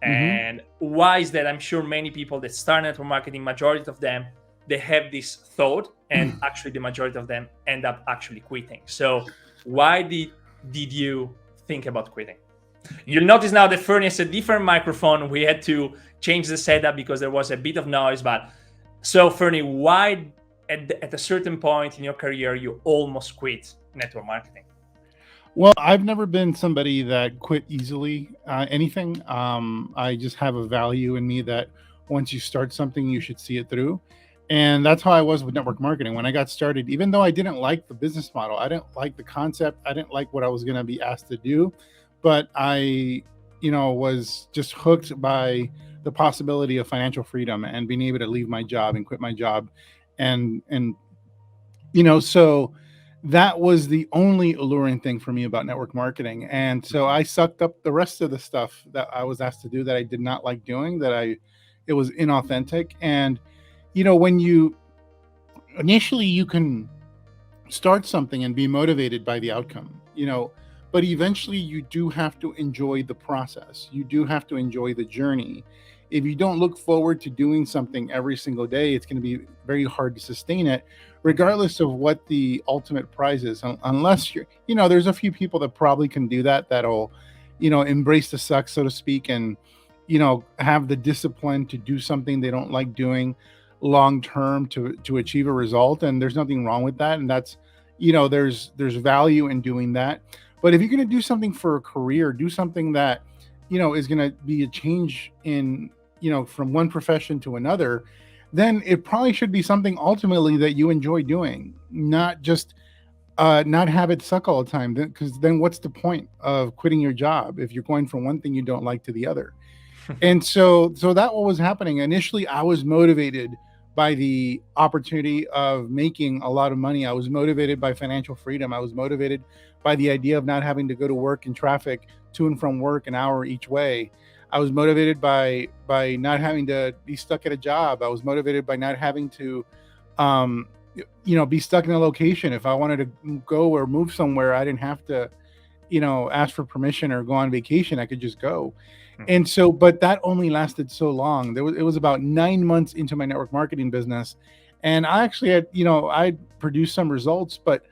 And why is that? I'm sure many people that start network marketing, majority of them, they have this thought, and actually the majority of them end up actually quitting. So why did you think about quitting? You'll notice now that Ferny has a different microphone. We had to change the setup because there was a bit of noise. But so Ferny, why at a certain point in your career you almost quit network marketing? Well, I've never been somebody that quit easily anything. I just have a value in me that once you start something, you should see it through. And that's how I was with network marketing. When I got started, even though I didn't like the business model, I didn't like the concept, I didn't like what I was going to be asked to do, but I, was just hooked by the possibility of financial freedom and being able to leave my job and quit my job. And so that was the only alluring thing for me about network marketing. And so I sucked up the rest of the stuff that I was asked to do that I did not like doing, it was inauthentic. And, when you initially you can start something and be motivated by the outcome, but eventually you do have to enjoy the process. You do have to enjoy the journey. If you don't look forward to doing something every single day, it's going to be very hard to sustain it, regardless of what the ultimate prize is. Unless there's a few people that probably can do that, that'll, embrace the suck, so to speak, and, have the discipline to do something they don't like doing long term to achieve a result. And there's nothing wrong with that. And that's, there's value in doing that. But if you're going to do something for a career, do something that, is going to be a change in, from one profession to another, then it probably should be something ultimately that you enjoy doing, not just not have it suck all the time. Because then what's the point of quitting your job if you're going from one thing you don't like to the other? And so that what was happening. Initially, I was motivated by the opportunity of making a lot of money. I was motivated by financial freedom. I was motivated by the idea of not having to go to work in traffic to and from work an hour each way. I was motivated by not having to be stuck at a job. I was motivated by not having to, be stuck in a location. If I wanted to go or move somewhere, I didn't have to, ask for permission or go on vacation. I could just go. And so, but that only lasted so long. It was about 9 months into my network marketing business. And I actually had, I produced some results, but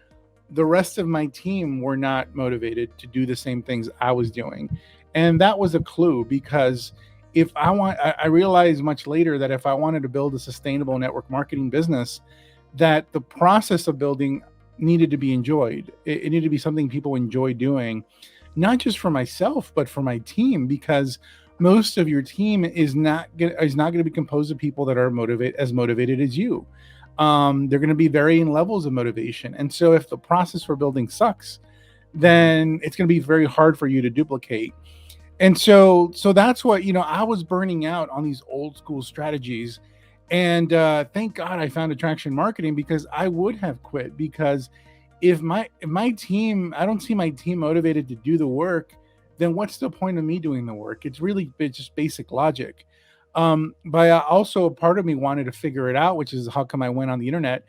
the rest of my team were not motivated to do the same things I was doing. And that was a clue, because if I want, I realized much later that if I wanted to build a sustainable network marketing business, that the process of building needed to be enjoyed. It needed to be something people enjoy doing, not just for myself, but for my team, because most of your team is not going to be composed of people that are motivated as you. They're going to be varying levels of motivation. And so if the process for building sucks, then it's going to be very hard for you to duplicate. And so that's what, I was burning out on these old school strategies. And thank God I found attraction marketing, because I would have quit, because if my team, I don't see my team motivated to do the work, then what's the point of me doing the work? It's just basic logic. But also a part of me wanted to figure it out, which is how come I went on the internet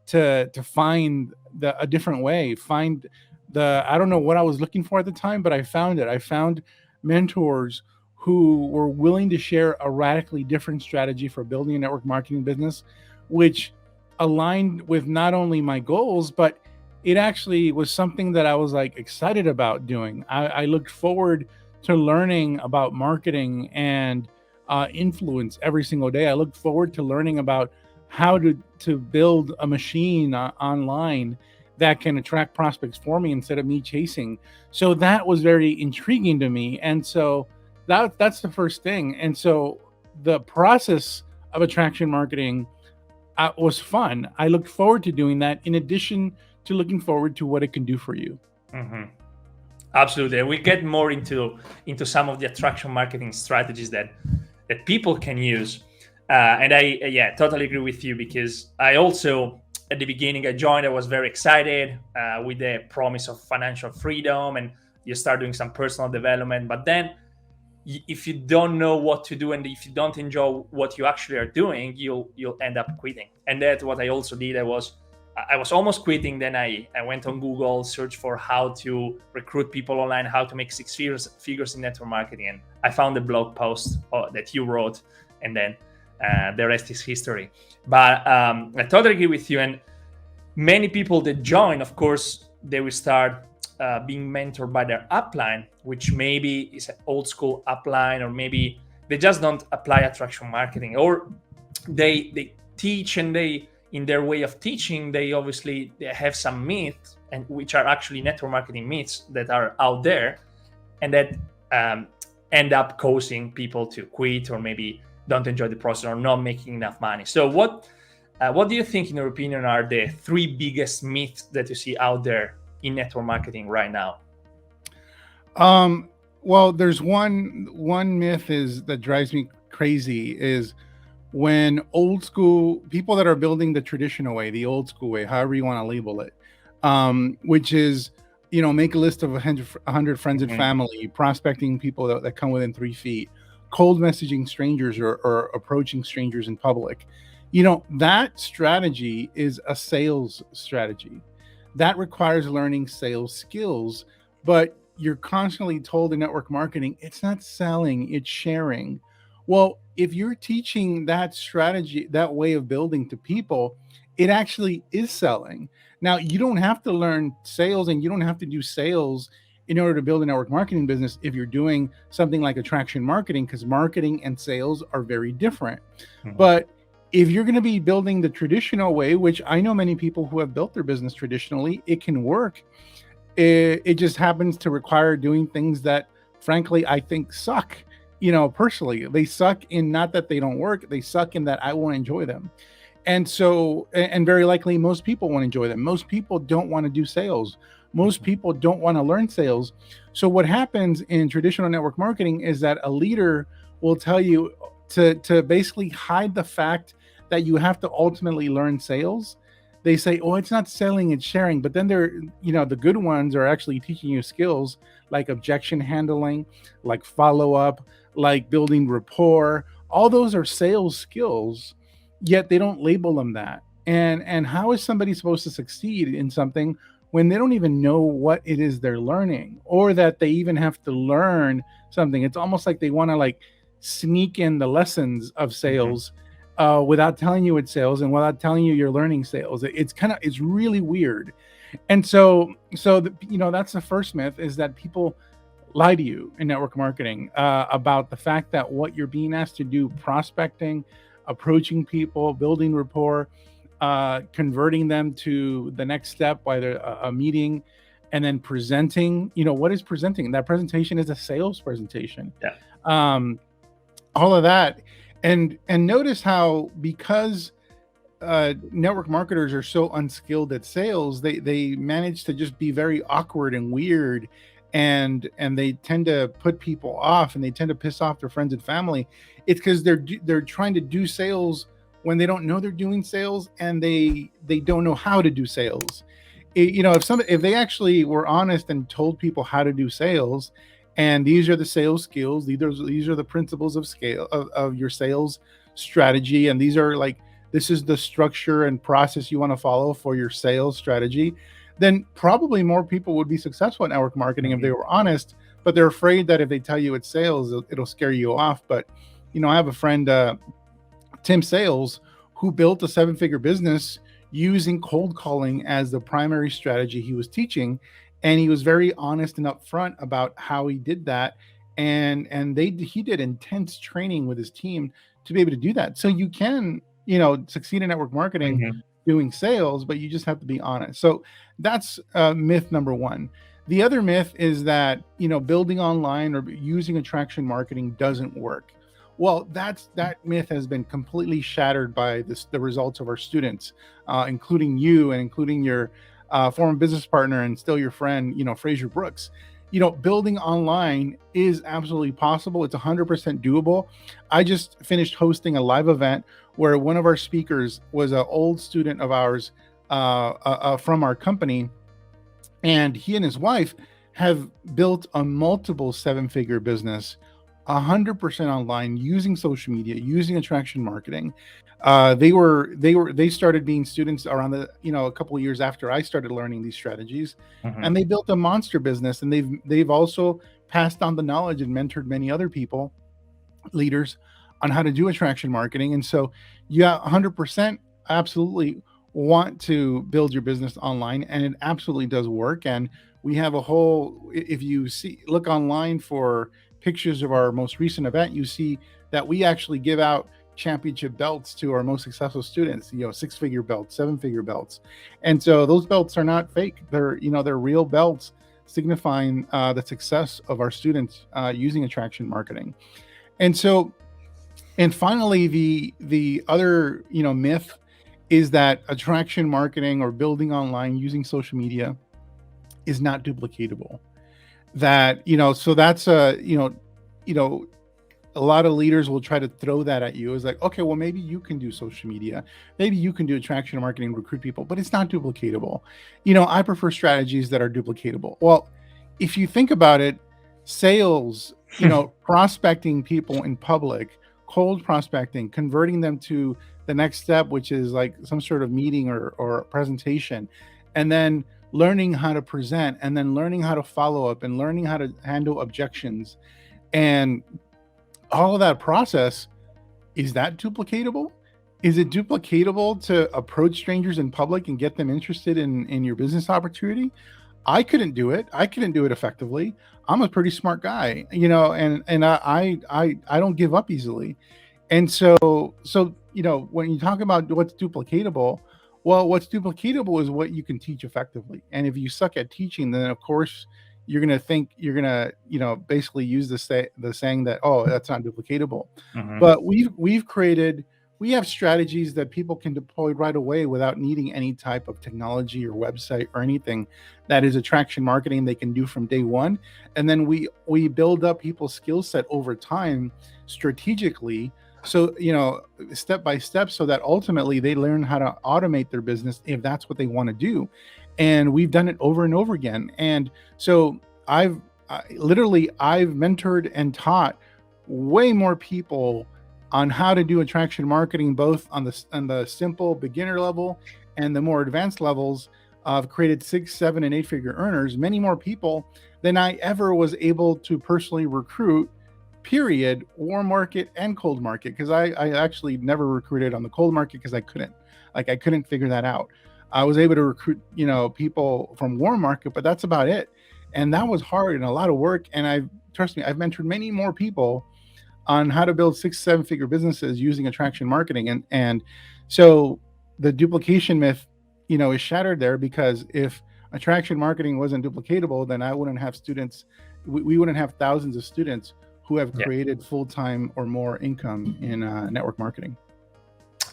to find a different way, I don't know what I was looking for at the time, but I found it. I found mentors who were willing to share a radically different strategy for building a network marketing business, which aligned with not only my goals, but it actually was something that I was like excited about doing. I looked forward to learning about marketing and influence every single day. I looked forward to learning about how to build a machine online that can attract prospects for me instead of me chasing. So that was very intriguing to me. And so that's the first thing. And so the process of attraction marketing was fun. I looked forward to doing that, in addition to looking forward to what it can do for you. Mm-hmm. Absolutely. And we get more into some of the attraction marketing strategies that people can use. And I totally agree with you, because I also, at the beginning I joined, I was very excited with the promise of financial freedom, and you start doing some personal development. But then if you don't know what to do, and if you don't enjoy what you actually are doing, you'll end up quitting. And that's what I also did. I was almost quitting. Then I went on Google, searched for how to recruit people online, how to make six figures in network marketing. And I found the blog post that you wrote, and then the rest is history. But I totally agree with you. And many people that join, of course, they will start being mentored by their upline, which maybe is an old school upline, or maybe they just don't apply attraction marketing, or they teach, and in their way of teaching, they have some myths, and which are actually network marketing myths that are out there, and that end up causing people to quit, or maybe don't enjoy the process, or not making enough money. So what do you think, in your opinion, are the three biggest myths that you see out there in network marketing right now? Well, there's one myth that drives me crazy, is when old school people that are building the traditional way, the old school way, however you want to label it, which is, make a list of 100 friends and family, prospecting people that come within 3 feet, cold messaging strangers, or approaching strangers in public. That strategy is a sales strategy. That requires learning sales skills, but you're constantly told in network marketing, it's not selling, it's sharing. Well, if you're teaching that strategy, that way of building to people, it actually is selling. Now, you don't have to learn sales, and you don't have to do sales in order to build a network marketing business if you're doing something like attraction marketing, because marketing and sales are very different. Mm-hmm. But if you're going to be building the traditional way, which I know many people who have built their business traditionally, it can work. It just happens to require doing things that, frankly, I think suck. Personally, they suck in not that they don't work, they suck in that I won't enjoy them. And so, and very likely most people won't enjoy them. Most people don't want to do sales. Most people don't want to learn sales. So what happens in traditional network marketing is that a leader will tell you to basically hide the fact that you have to ultimately learn sales. They say, oh, it's not selling, it's sharing. But then the good ones are actually teaching you skills like objection handling, like follow-up, like building rapport. All those are sales skills, yet they don't label them that. And how is somebody supposed to succeed in something when they don't even know what it is they're learning, or that they even have to learn something? It's almost like they want to sneak in the lessons of sales without telling you it's sales, and without telling you you're learning sales. It's really weird. And so that's the first myth, is that people lie to you in network marketing about the fact that what you're being asked to do, prospecting, approaching people, building rapport, converting them to the next step, whether a meeting, and then presenting. What is presenting? That presentation is a sales presentation. Yeah. All of that. And notice how, because network marketers are so unskilled at sales, they manage to just be very awkward and weird, and they tend to put people off, and they tend to piss off their friends and family. It's because they're trying to do sales when they don't know they're doing sales, and they don't know how to do sales. If they actually were honest and told people how to do sales, and these are the sales skills, these are the principles of scale of your sales strategy, and this is the structure and process you want to follow for your sales strategy, then probably more people would be successful at network marketing if they were honest. But they're afraid that if they tell you it's sales, it'll scare you off. But I have a friend, Tim Sales, who built a 7-figure business using cold calling as the primary strategy he was teaching, and he was very honest and upfront about how he did that. And he did intense training with his team to be able to do that. So you can succeed in network marketing doing sales, but you just have to be honest. So that's myth number one. The other myth is that building online or using attraction marketing doesn't work. Well, that myth has been completely shattered by the results of our students, including you and including your former business partner and still your friend, Fraser Brooks. Building online is absolutely possible. It's 100% doable. I just finished hosting a live event where one of our speakers was an old student of ours from our company, and he and his wife have built a multiple 7-figure business 100% online, using social media, using attraction marketing. They started being students around a couple of years after I started learning these strategies, and they built a monster business. And they've also passed on the knowledge and mentored many other people, leaders, on how to do attraction marketing. And so, 100% absolutely want to build your business online, and it absolutely does work. And we have if you look online for pictures of our most recent event, you see that we actually give out championship belts to our most successful students, 6-figure belts, 7-figure belts. And so those belts are not fake. They're real belts signifying the success of our students using attraction marketing. And finally, the other myth is that attraction marketing or building online using social media is not duplicatable. That so that's a lot of leaders will try to throw that at you. It's like, okay, well, maybe you can do social media, maybe you can do attraction marketing, recruit people, but it's not duplicatable. I prefer strategies that are duplicatable. Well, if you think about it, sales, prospecting people in public, cold prospecting, converting them to the next step, which is like some sort of meeting or presentation, and then learning how to present, and then learning how to follow up, and learning how to handle objections, and all of that process, is that duplicatable? Is it duplicatable to approach strangers in public and get them interested in your business opportunity? I couldn't do it. I couldn't do it effectively. I'm a pretty smart guy, and I don't give up easily. And so when you talk about what's duplicatable, well, what's duplicatable is what you can teach effectively. And if you suck at teaching, then of course you're going to basically use the saying that, oh, that's not duplicatable. But we have strategies that people can deploy right away without needing any type of technology or website or anything. That is attraction marketing they can do from day one. And then we build up people's skill set over time strategically. So, step by step, so that ultimately they learn how to automate their business if that's what they want to do. And we've done it over and over again. And so I've mentored and taught way more people on how to do attraction marketing, both on the simple beginner level and the more advanced levels. I've created 6, 7, and 8-figure earners, many more people than I ever was able to personally recruit, period, warm market and cold market. Because I actually never recruited on the cold market because I couldn't figure that out. I was able to recruit, people from warm market, but that's about it. And that was hard and a lot of work. And trust me, I've mentored many more people on how to build 6-7 figure businesses using attraction marketing. And so the duplication myth, is shattered there, because if attraction marketing wasn't duplicatable, then I wouldn't have students. We wouldn't have thousands of students who have created full-time or more income in network marketing.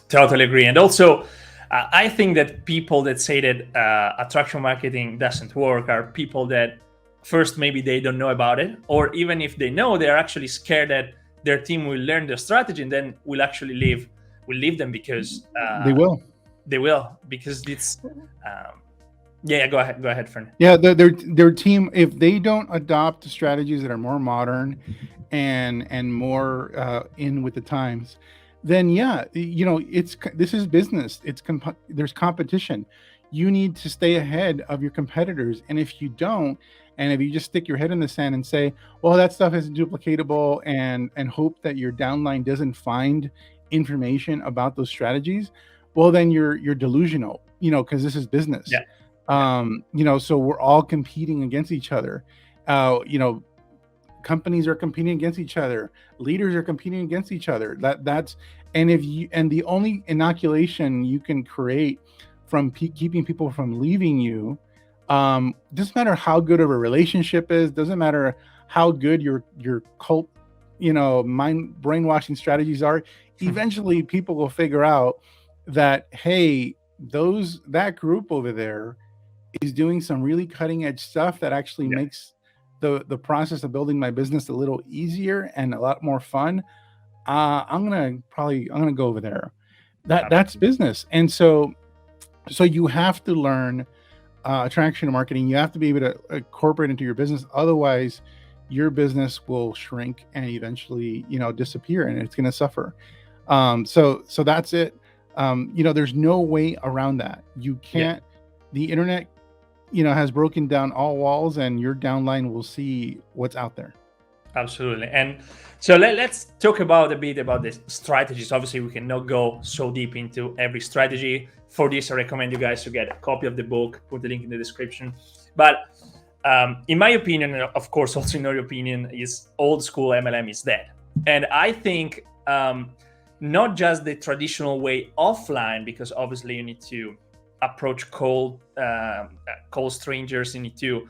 Totally agree. And also, I think that people that say that attraction marketing doesn't work are people that first, maybe they don't know about it, or even if they know, they're actually scared that their team will learn the strategy and then will actually leave them, because they will because it's go ahead Fern. Yeah, their team, if they don't adopt strategies that are more modern and more in with the times, then this is business. There's competition. You need to stay ahead of your competitors, and if you don't, and if you just stick your head in the sand and say, well, that stuff isn't duplicatable, and hope that your downline doesn't find information about those strategies, well, then you're delusional, because this is business. So we're all competing against each other. Companies are competing against each other. Leaders are competing against each other. And the only inoculation you can create from keeping people from leaving you, doesn't matter how good of a relationship is, doesn't matter how good your cult, brainwashing strategies are. Eventually people will figure out that, hey, that group over there is doing some really cutting edge stuff that actually makes the process of building my business a little easier and a lot more fun. I'm gonna go over there. That's business. And so you have to learn attraction marketing. You have to be able to incorporate into your business. Otherwise, your business will shrink and eventually, disappear, and it's going to suffer. So that's it. There's no way around that. You can't. The internet, has broken down all walls, and your downline will see what's out there. Absolutely. And so let's talk a bit about the strategies. Obviously, we cannot go so deep into every strategy. For this, I recommend you guys to get a copy of the book, put the link in the description. But in my opinion, and of course, also in your opinion, is old school MLM is dead. And I think not just the traditional way offline, because obviously you need to approach cold strangers, you need to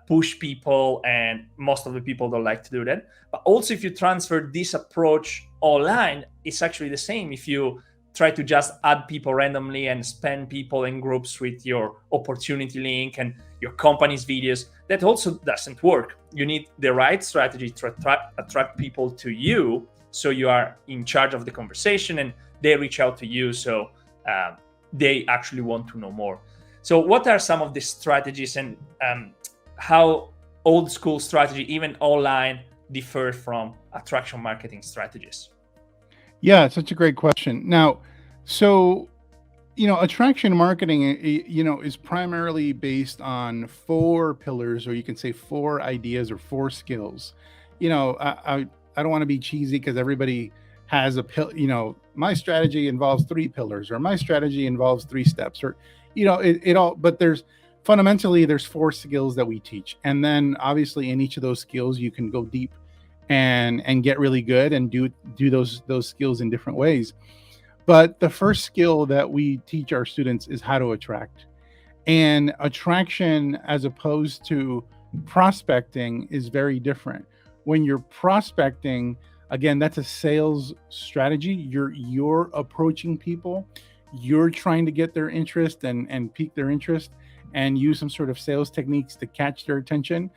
push people, and most of the people don't like to do that. But also, if you transfer this approach online, it's actually the same. If you try to just add people randomly and spam people in groups with your opportunity link and your company's videos, that also doesn't work. You need the right strategy to attract people to you, so you are in charge of the conversation and they reach out to you, so they actually want to know more. So what are some of the strategies, and how old school strategy, even online, differ from attraction marketing strategies? Yeah, such a great question. Now, so, attraction marketing, is primarily based on 4 pillars, or you can say 4 ideas or 4 skills. I don't want to be cheesy, because everybody has my strategy involves 3 pillars, or my strategy involves 3 steps, or, it all, but there's 4 skills that we teach. And then obviously in each of those skills, you can go deep and get really good and do those skills in different ways. But the first skill that we teach our students is how to attract. And attraction, as opposed to prospecting, is very different. When you're prospecting, again, that's a sales strategy. You're approaching people, you're trying to get their interest and pique their interest and use some sort of sales techniques to catch their attention.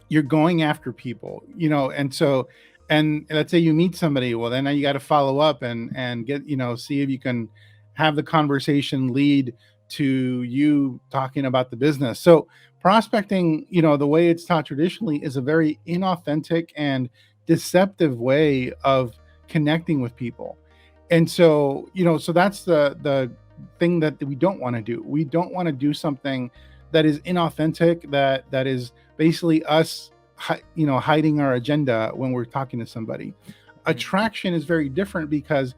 You're going after people, and so, and let's say you meet somebody, well, then you got to follow up and get, see if you can have the conversation lead to you talking about the business. So prospecting, the way it's taught traditionally, is a very inauthentic and deceptive way of connecting with people. And so, so that's the thing that we don't want to do. We don't want to do something that is inauthentic, that is basically us, hiding our agenda when we're talking to somebody. Attraction is very different, because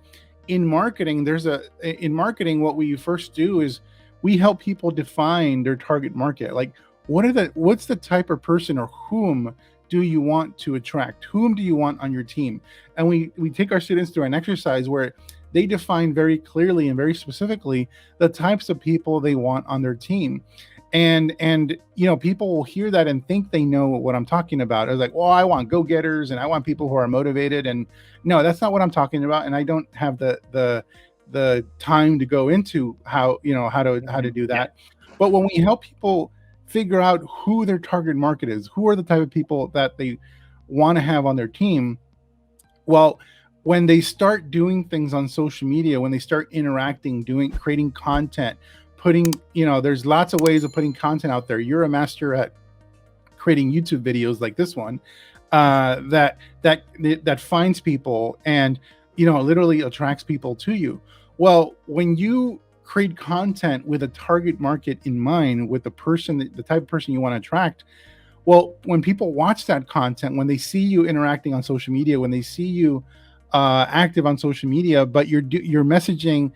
in marketing, what we first do is we help people define their target market. Like, what's the type of person, or whom do you want to attract? Whom do you want on your team? And we take our students through an exercise where they define very clearly and very specifically the types of people they want on their team. And people will hear that and think they know what I'm talking about. It's like, well, I want go-getters and I want people who are motivated. And no, that's not what I'm talking about. And I don't have the time to go into how to do that. But when we help people figure out who their target market is, who are the type of people that they want to have on their team, well, when they start doing things on social media, when they start interacting, creating content, there's lots of ways of putting content out there. You're a master at creating YouTube videos like this one, that finds people and literally attracts people to you. Well, when you create content with a target market in mind, with the type of person you want to attract, well, when people watch that content, when they see you interacting on social media, when they see you active on social media, but your messaging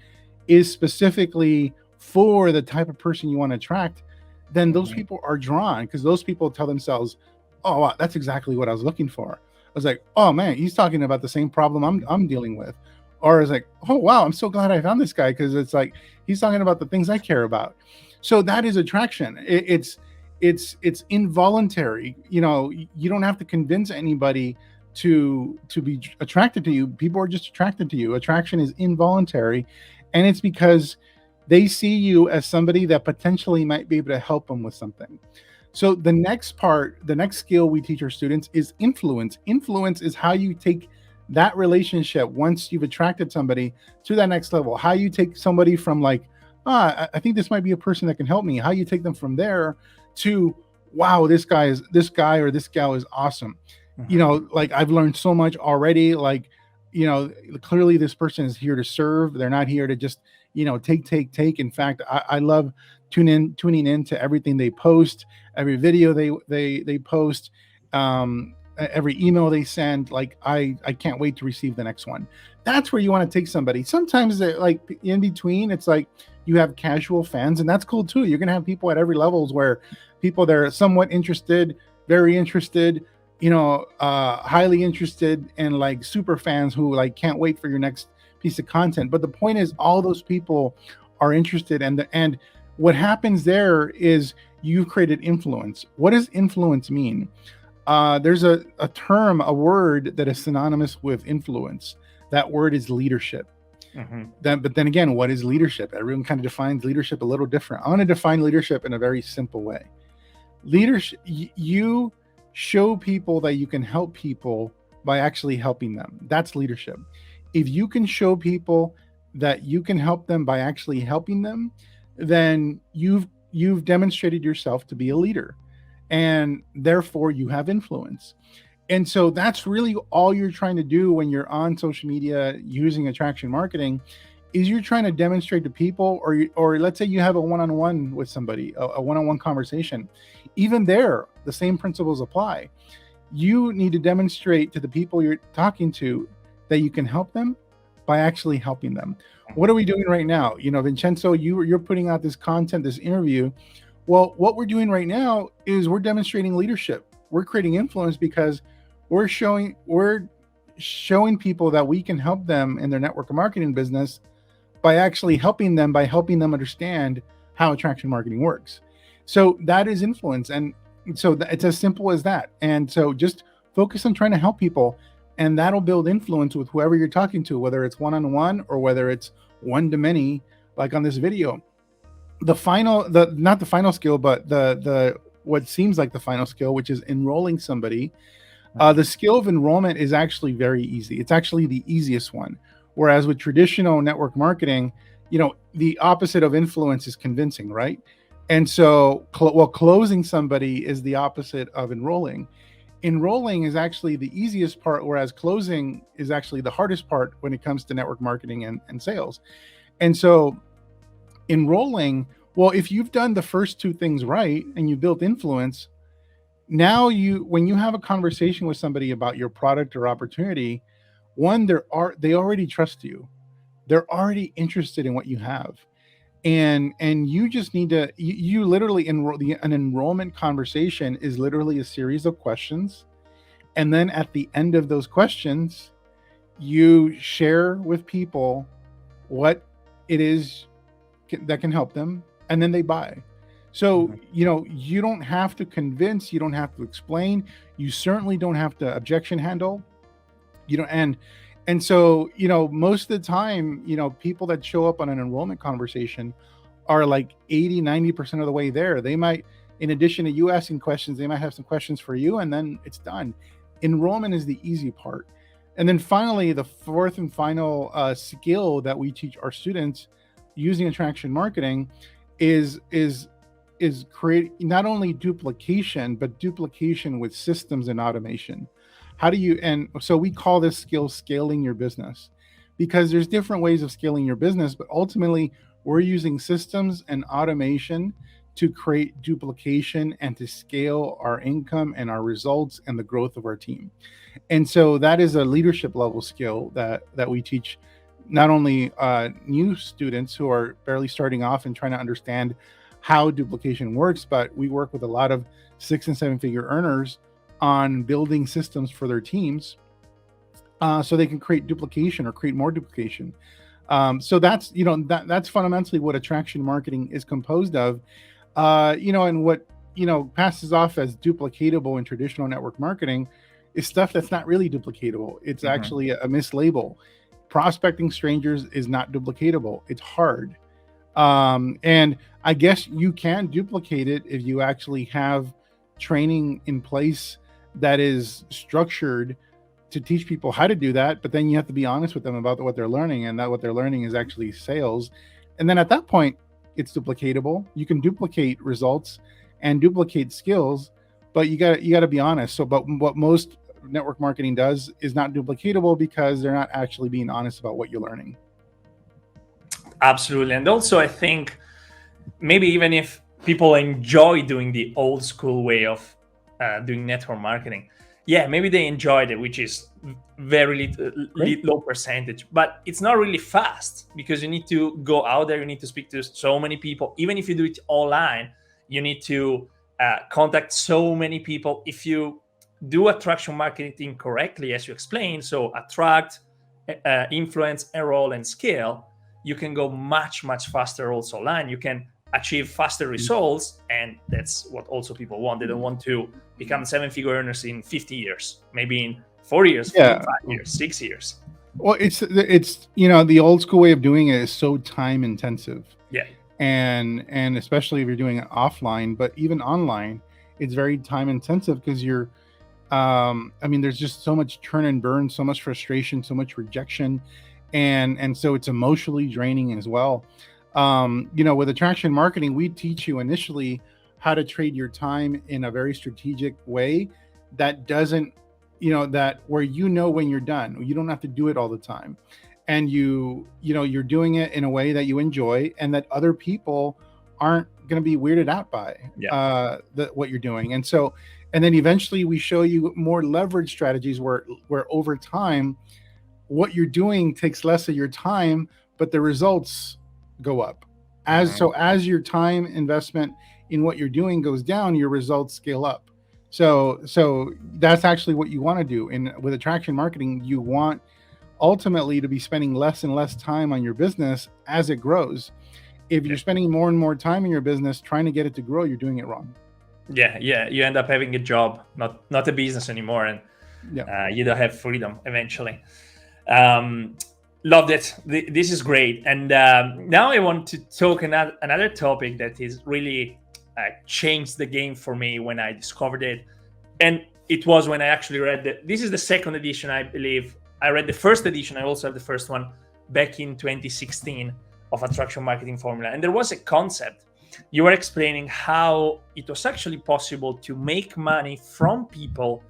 is specifically for the type of person you want to attract, then those people are drawn, because those people tell themselves, oh wow, that's exactly what I was looking for. I was like, oh man, he's talking about the same problem I'm dealing with. Or it's like, oh wow, I'm so glad I found this guy, because it's like he's talking about the things I care about. So that is attraction. It's involuntary. You don't have to convince anybody to be attracted to you. People are just attracted to you. Attraction is involuntary, and it's because they see you as somebody that potentially might be able to help them with something. So the next skill we teach our students is influence. Influence is how you take that relationship, once you've attracted somebody, to that next level. How you take somebody from like, I think this might be a person that can help me. How you take them from there to, wow, this guy or this gal is awesome. Like I've learned so much already. Like, clearly this person is here to serve. They're not here to just, take. In fact, I love tuning in to everything they post, every video they post, every email they send. Like I can't wait to receive the next one. That's where you want to take somebody. Sometimes like in between, it's like you have casual fans, and that's cool too. You're gonna have people at every levels, where people that are somewhat interested, very interested, highly interested, and like super fans who like can't wait for your next piece of content. But the point is, all those people are interested, and what happens there is you've created influence. What does influence mean? There's a term, a word that is synonymous with influence. That word is leadership. But then again, what is leadership? Everyone kind of defines leadership a little different. I want to define leadership in a very simple way. Leadership, you show people that you can help people by actually helping them. That's leadership. If you can show people that you can help them by actually helping them, then you've demonstrated yourself to be a leader, and therefore you have influence. And so that's really all you're trying to do when you're on social media using attraction marketing, is you're trying to demonstrate to people, or let's say you have a one-on-one with somebody, a one-on-one conversation. Even there, the same principles apply. You need to demonstrate to the people you're talking to that you can help them by actually helping them. What are we doing right now? Vincenzo, you're putting out this content, this interview. Well, what we're doing right now is we're demonstrating leadership. We're creating influence because we're showing people that we can help them in their network marketing business by actually helping them understand how attraction marketing works. So that is influence. And so it's as simple as that. And so just focus on trying to help people, and that'll build influence with whoever you're talking to, whether it's one-on-one or whether it's one-to-many, like on this video. Not the final skill, but the what seems like the final skill, which is enrolling somebody. The skill of enrollment is actually very easy. It's actually the easiest one. Whereas with traditional network marketing, the opposite of influence is convincing, right? And so, closing somebody is the opposite of enrolling. Enrolling is actually the easiest part, whereas closing is actually the hardest part when it comes to network marketing and sales. And so enrolling, well, if you've done the first two things right and you built influence, now when you have a conversation with somebody about your product or opportunity, one, they already trust you. They're already interested in what you have. and you just need to you literally enroll. An enrollment conversation is literally a series of questions, and then at the end of those questions, you share with people what it is that can help them, and then they buy. So, you don't have to convince, you don't have to explain, you certainly don't have to objection handle, and so, most of the time, people that show up on an enrollment conversation are like 80-90% of the way there. They might, in addition to you asking questions, they might have some questions for you, and then it's done. Enrollment is the easy part. And then finally, the fourth and final skill that we teach our students using attraction marketing is create not only duplication, but duplication with systems and automation. And so we call this skill scaling your business, because there's different ways of scaling your business, but ultimately we're using systems and automation to create duplication and to scale our income and our results and the growth of our team. And so that is a leadership level skill that we teach not only new students who are barely starting off and trying to understand how duplication works, but we work with a lot of 6 and 7 figure earners on building systems for their teams so they can create duplication or create more duplication. So that's that's fundamentally what attraction marketing is composed of. And what passes off as duplicatable in traditional network marketing is stuff that's not really duplicatable. It's actually a mislabel. Prospecting strangers is not duplicatable. It's hard. And I guess you can duplicate it if you actually have training in place that is structured to teach people how to do that. But then you have to be honest with them about what they're learning, and that what they're learning is actually sales. And then at that point, it's duplicatable. You can duplicate results and duplicate skills, but you got to be honest. So, but what most network marketing does is not duplicatable because they're not actually being honest about what you're learning. Absolutely. And also, I think maybe even if people enjoy doing the old school way of doing network marketing, maybe they enjoyed it, which is very low percentage, but it's not really fast because you need to go out there, you need to speak to so many people. Even if you do it online, you need to contact so many people. If you do attraction marketing correctly, as you explained, so attract, influence, enroll, and scale, you can go much, much faster also online. You can achieve faster results, and that's what also people want. They don't want to become 7-figure earners in 50 years, maybe in 4 years, 5 years, 6 years. Well, it's the old school way of doing it is so time intensive. Yeah. And especially if you're doing it offline, but even online, it's very time intensive because you're there's just so much turn and burn, so much frustration, so much rejection, and so it's emotionally draining as well. With attraction marketing, we teach you initially how to trade your time in a very strategic way that doesn't, that where when you're done. You don't have to do it all the time, and you're doing it in a way that you enjoy and that other people aren't going to be weirded out by what you're doing. And then eventually we show you more leverage strategies where over time what you're doing takes less of your time, but the results go up. As your time investment in what you're doing goes down, your results scale up. So that's actually what you want to do. And with attraction marketing, you want ultimately to be spending less and less time on your business as it grows. If you're spending more and more time in your business trying to get it to grow, you're doing it wrong. Yeah. You end up having a job, not a business anymore, and you don't have freedom eventually. Loved it. This is great. And now I want to talk another topic that is really changed the game for me when I discovered it. And it was when I actually read this is the second edition, I believe. I read the first edition. I also have the first one back in 2016 of Attraction Marketing Formula. And there was a concept. You were explaining how it was actually possible to make money from people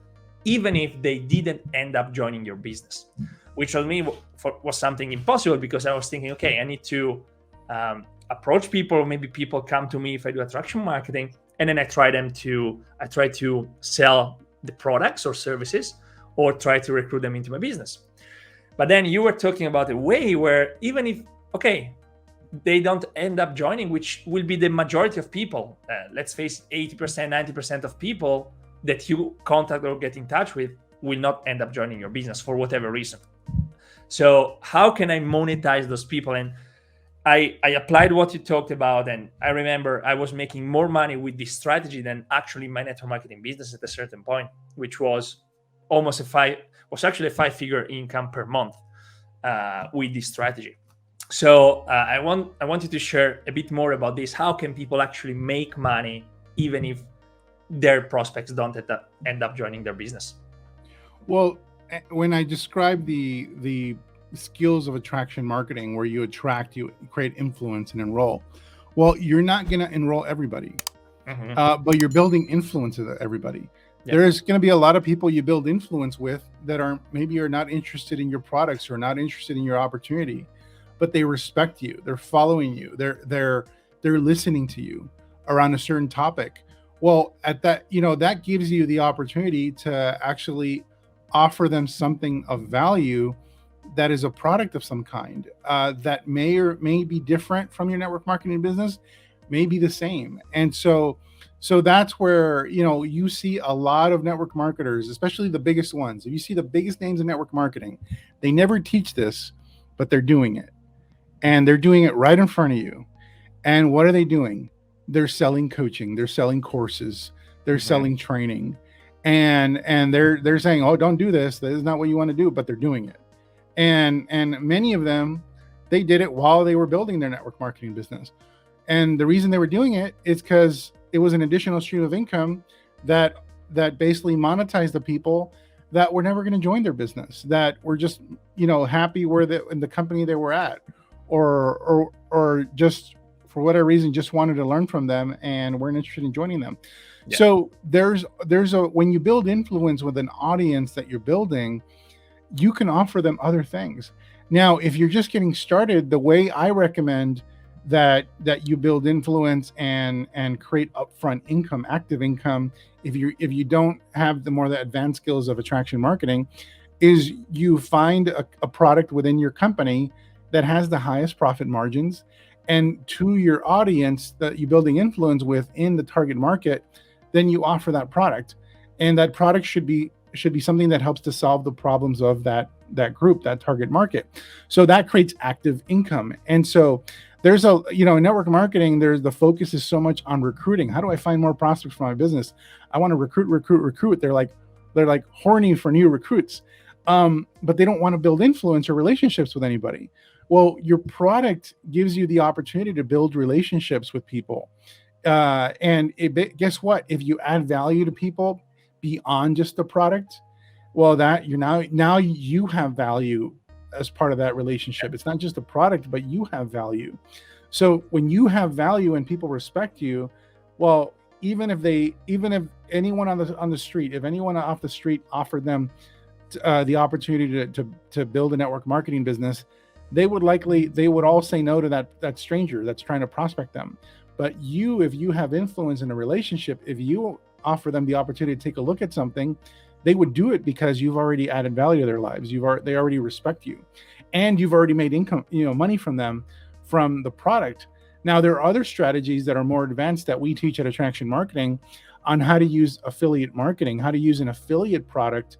even if they didn't end up joining your business, which for me was something impossible, because I was thinking, okay, I need to approach people. Maybe people come to me if I do attraction marketing, and then I try to sell the products or services, or try to recruit them into my business. But then you were talking about a way where even if, okay, they don't end up joining, which will be the majority of people. Let's face it, 80%, 90% of people that you contact or get in touch with will not end up joining your business for whatever reason. So how can I monetize those people? And I applied what you talked about, and I remember I was making more money with this strategy than actually my network marketing business at a certain point, which was almost actually a 5-figure income per month with this strategy. So I wanted to share a bit more about this. How can people actually make money even if their prospects don't end up joining their business? Well, when I describe the skills of attraction marketing, where you attract, you create influence and enroll. Well, you're not going to enroll everybody, but you're building influence with everybody. Yeah. There's going to be a lot of people you build influence with that are not interested in your products or not interested in your opportunity, but they respect you. They're following you. They're listening to you around a certain topic. Well, at that, that gives you the opportunity to actually offer them something of value that is a product of some kind that may be different from your network marketing business, may be the same. And so that's where, you see a lot of network marketers, especially the biggest ones. If you see the biggest names in network marketing, they never teach this, but they're doing it. And they're doing it right in front of you. And what are they doing? They're selling coaching, they're selling courses, they're selling training. And they're saying, oh, don't do this. This is not what you want to do, but they're doing it. And many of them, they did it while they were building their network marketing business. And the reason they were doing it is because it was an additional stream of income that basically monetized the people that were never going to join their business, that were just, happy in the company they were at, or just for whatever reason, just wanted to learn from them and weren't interested in joining them. Yeah. So when you build influence with an audience that you're building, you can offer them other things. Now, if you're just getting started, the way I recommend that you build influence and create upfront income, active income, if you don't have the more advanced skills of attraction marketing, is you find a product within your company that has the highest profit margins, and to your audience that you're building influence with in the target market, then you offer that product. And that product should be something that helps to solve the problems of that group, that target market. So that creates active income. And so there's in network marketing, the focus is so much on recruiting. How do I find more prospects for my business? I want to recruit. They're like horny for new recruits. But they don't want to build influence or relationships with anybody. Well, your product gives you the opportunity to build relationships with people. Guess what? If you add value to people beyond just the product, well, that now you have value as part of that relationship. It's not just a product, but you have value. So when you have value and people respect you, well, even if anyone on the street, if anyone off the street offered them the opportunity to build a network marketing business, they would all say no to that stranger that's trying to prospect them. But if you have influence in a relationship, if you offer them the opportunity to take a look at something, they would do it because you've already added value to their lives. They already respect you, and you've already made income, money from them, from the product. Now, there are other strategies that are more advanced that we teach at Attraction Marketing on how to use affiliate marketing, how to use an affiliate product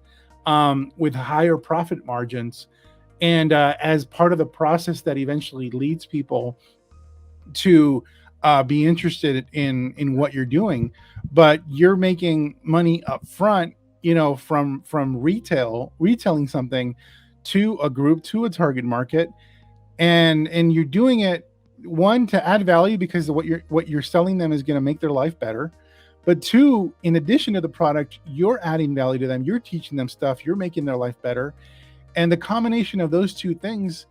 with higher profit margins, and as part of the process that eventually leads people to be interested in what you're doing. But you're making money up front, from retailing something to a group, to a target market, and you're doing it, one, to add value because what you're selling them is going to make their life better. But two, in addition to the product, you're adding value to them, you're teaching them stuff, you're making their life better. And the combination of those two things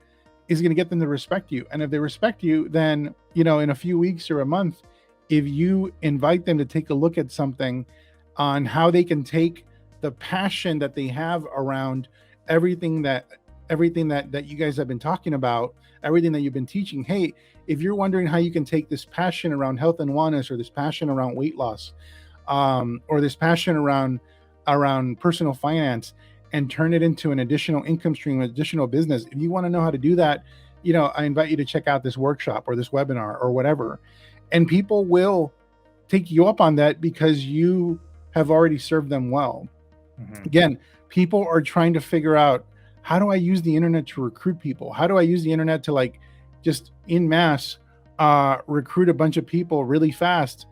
is going to get them to respect you. And if they respect you, then, in a few weeks or a month, if you invite them to take a look at something on how they can take the passion that they have around everything that you guys have been talking about, everything that you've been teaching. Hey, if you're wondering how you can take this passion around health and wellness, or this passion around weight loss, or this passion around personal finance, and turn it into an additional income stream, additional business. If you want to know how to do that, I invite you to check out this workshop or this webinar or whatever. And people will take you up on that because you have already served them well. Again, people are trying to figure out, how do I use the internet to recruit people? How do I use the internet to like just in mass recruit a bunch of people really fast?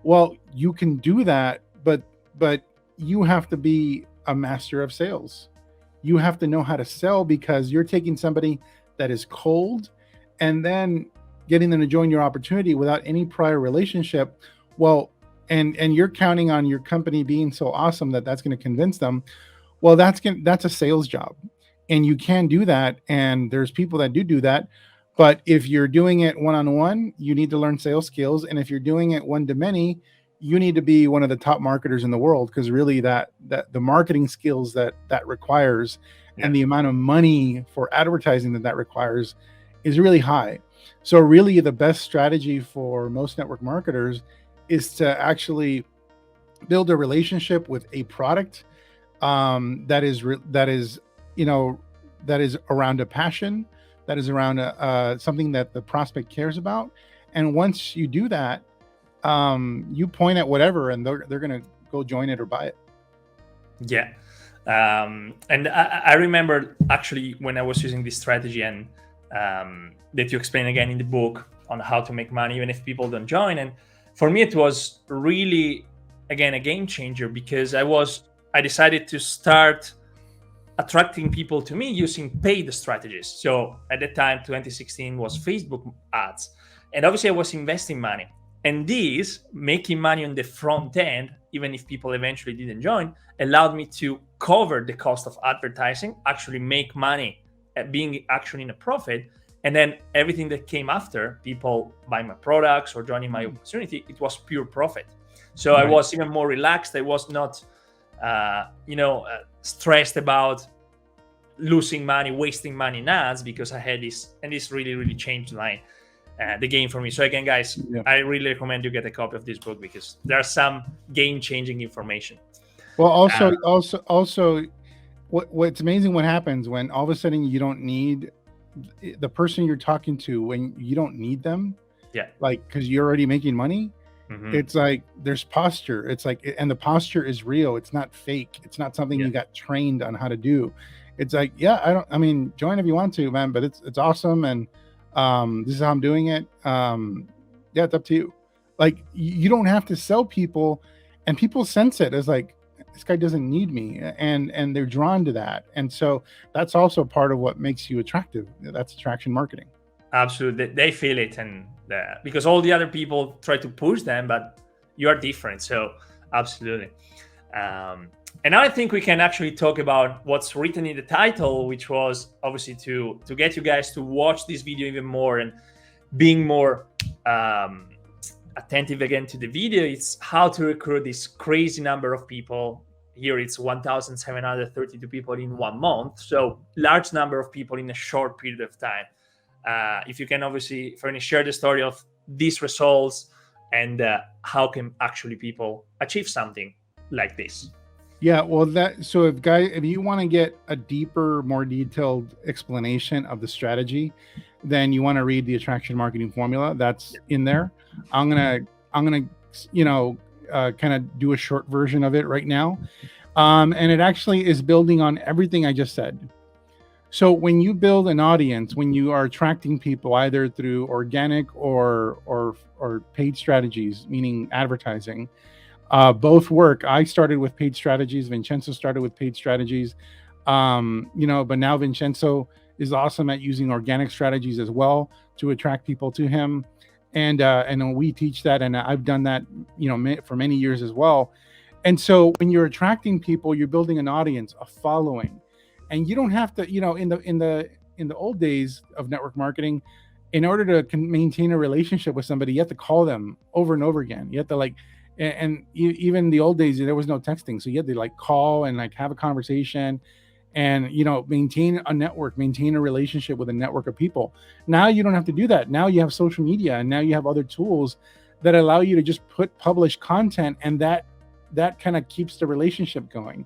Well, you can do that, but you have to be a master of sales. You have to know how to sell, because you're taking somebody that is cold and then getting them to join your opportunity without any prior relationship. Well, and you're counting on your company being so awesome that that's going to convince them. Well, that's a sales job, and you can do that. And there's people that do that. But if you're doing it one-on-one, you need to learn sales skills. And if you're doing it one-to-many, you need to be one of the top marketers in the world, because really that the marketing skills that requires and the amount of money for advertising that requires is really high. So really the best strategy for most network marketers is to actually build a relationship with a product that is around a passion, that is around something that the prospect cares about. And once you do that, you point at whatever, and they're going to go join it or buy it. Yeah. And I remember actually when I was using this strategy, and that you explain again in the book on how to make money even if people don't join. And for me, it was really, again, a game changer, because I decided to start attracting people to me using paid strategies. So at that time, 2016 was Facebook ads. And obviously I was investing money. And these, making money on the front end, even if people eventually didn't join, allowed me to cover the cost of advertising, actually make money at being actually in a profit. And then everything that came after, people buying my products or joining my opportunity, it was pure profit. So right. I was even more relaxed. I was not, stressed about losing money, wasting money in ads, because I had this, and this really, really changed the game for me. So again, guys, I really recommend you get a copy of this book, because there are some game-changing information. Well, also, what's amazing what happens when all of a sudden you don't need the person you're talking to, when you don't need them, like, because you're already making money. It's like there's posture. It's like, and the posture is real. It's not fake. It's not something you got trained on how to do. It's like, join if you want to, man, but it's awesome. And this is how I'm doing it. It's up to you. Like, you don't have to sell people, and people sense it as like, this guy doesn't need me, and they're drawn to that. And so that's also part of what makes you attractive. That's attraction marketing. Absolutely. They feel it, and because all the other people try to push them, but you are different. So absolutely. And now I think we can actually talk about what's written in the title, which was obviously to get you guys to watch this video even more and being more attentive again to the video. It's how to recruit this crazy number of people. Here it's 1,732 people in 1 month. So large number of people in a short period of time. If you can obviously, Ferny, share the story of these results and how can actually people achieve something like this. Yeah, well, if you want to get a deeper, more detailed explanation of the strategy, then you want to read the Attraction Marketing Formula. That's in there. I'm gonna kind of do a short version of it right now, and it actually is building on everything I just said. So when you build an audience, when you are attracting people either through organic or paid strategies, meaning advertising, both work. I started with paid strategies. Vincenzo started with paid strategies, but now Vincenzo is awesome at using organic strategies as well to attract people to him. And we teach that, and I've done that, for many years as well. And so when you're attracting people, you're building an audience, a following. And you don't have to, in the old days of network marketing, in order to maintain a relationship with somebody, you have to call them over and over again. You have to even the old days, there was no texting. So you had to call and have a conversation and, maintain a network, maintain a relationship with a network of people. Now you don't have to do that. Now you have social media, and now you have other tools that allow you to just publish content, and that kind of keeps the relationship going.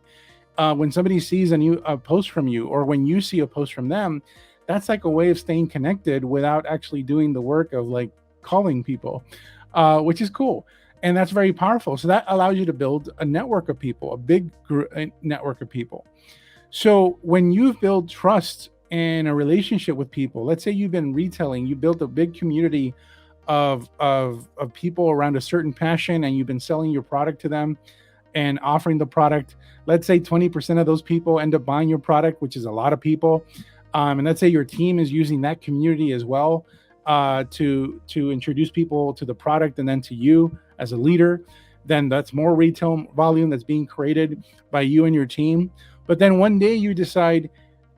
When somebody sees a post from you, or when you see a post from them, that's like a way of staying connected without actually doing the work of like calling people, which is cool. And that's very powerful. So that allows you to build a network of people, a big network of people. So when you've built trust and a relationship with people, let's say you've been retailing, you built a big community of people around a certain passion, and you've been selling your product to them and offering the product. Let's say 20% of those people end up buying your product, which is a lot of people. And let's say your team is using that community as well to introduce people to the product and then to you as a leader. Then that's more retail volume that's being created by you and your team. But then one day you decide,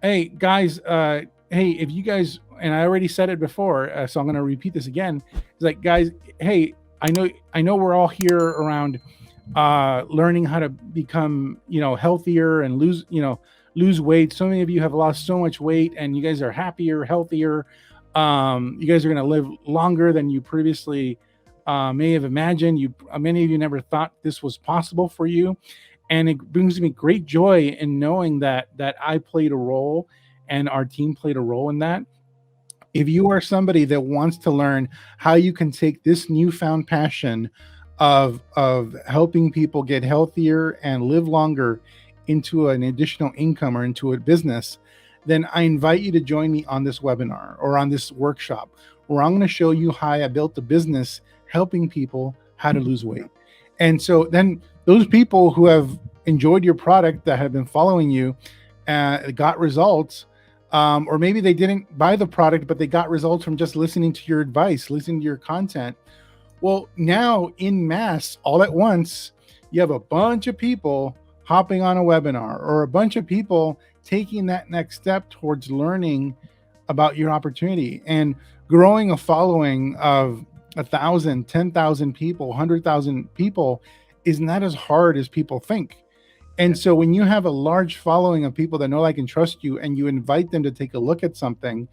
hey guys, hey, if you guys, and I already said it before, so I'm going to repeat this again. It's like, guys, hey, I know we're all here around learning how to become, healthier and lose weight. So many of you have lost so much weight, and you guys are happier, healthier. You guys are going to live longer than you previously may have imagined. Many of you never thought this was possible for you. And it brings me great joy in knowing that I played a role and our team played a role in that. If you are somebody that wants to learn how you can take this newfound passion of helping people get healthier and live longer into an additional income or into a business, then I invite you to join me on this webinar or on this workshop, where I'm going to show you how I built a business helping people how to lose weight. And so then those people who have enjoyed your product, that have been following you, got results, or maybe they didn't buy the product, but they got results from just listening to your advice, listening to your content. Well, now in mass, all at once, you have a bunch of people hopping on a webinar, or a bunch of people taking that next step towards learning about your opportunity. And growing a following of 1,000, 10,000 people, 100,000 people is not as hard as people think. And so when you have a large following of people that know, like, and trust you, and you invite them to take a look at something,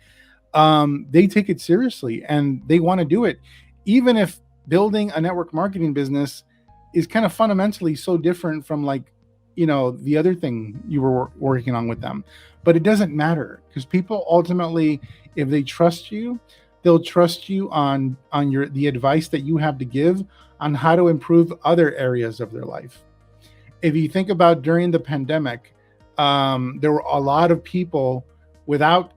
they take it seriously and they want to do it. Even if building a network marketing business is kind of fundamentally so different from, like, the other thing you were working on with them. But it doesn't matter, because people ultimately, if they trust you, they'll trust you on the advice that you have to give on how to improve other areas of their life. If you think about during the pandemic, there were a lot of people without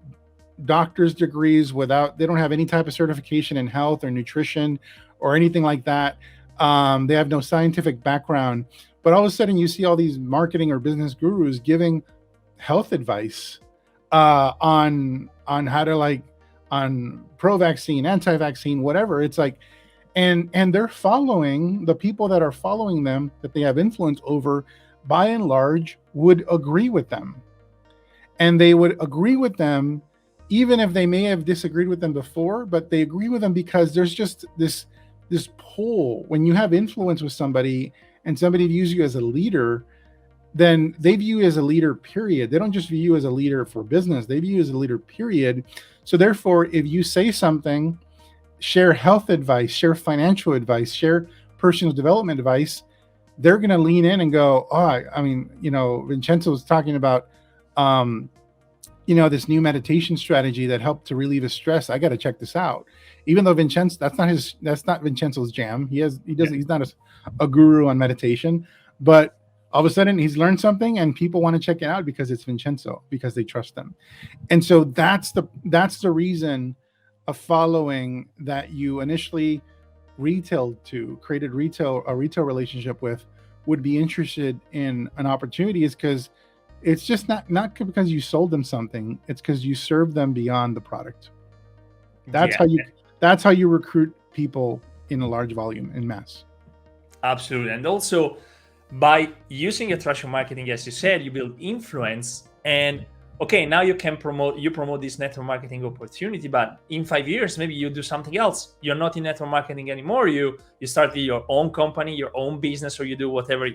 doctor's degrees, they don't have any type of certification in health or nutrition or anything like that. They have no scientific background, but all of a sudden you see all these marketing or business gurus giving health advice on how to, on pro-vaccine, anti-vaccine, whatever. It's like, and they're following, the people that are following them, that they have influence over, by and large, would agree with them. And they would agree with them even if they may have disagreed with them before, but they agree with them because there's just this pull. When you have influence with somebody and somebody views you as a leader, then they view you as a leader, period. They don't just view you as a leader for business. They view you as a leader, period. So therefore, if you say something, share health advice, share financial advice, share personal development advice, they're going to lean in and go, oh, I mean, Vincenzo was talking about, this new meditation strategy that helped to relieve his stress. I got to check this out. Even though Vincenzo, that's not Vincenzo's jam. He's not a guru on meditation, but all of a sudden he's learned something and people want to check it out because it's Vincenzo, because they trust him. And so that's the reason a following that you initially created a retail relationship with would be interested in an opportunity, is because it's just not because you sold them something. It's because you served them beyond the product. That's how you recruit people in a large volume, in mass. Absolutely. And also, by using attraction marketing, as you said, you build influence, and okay, now you can promote this network marketing opportunity, but in 5 years, maybe you do something else. You're not in network marketing anymore. You start your own company, your own business, or you do whatever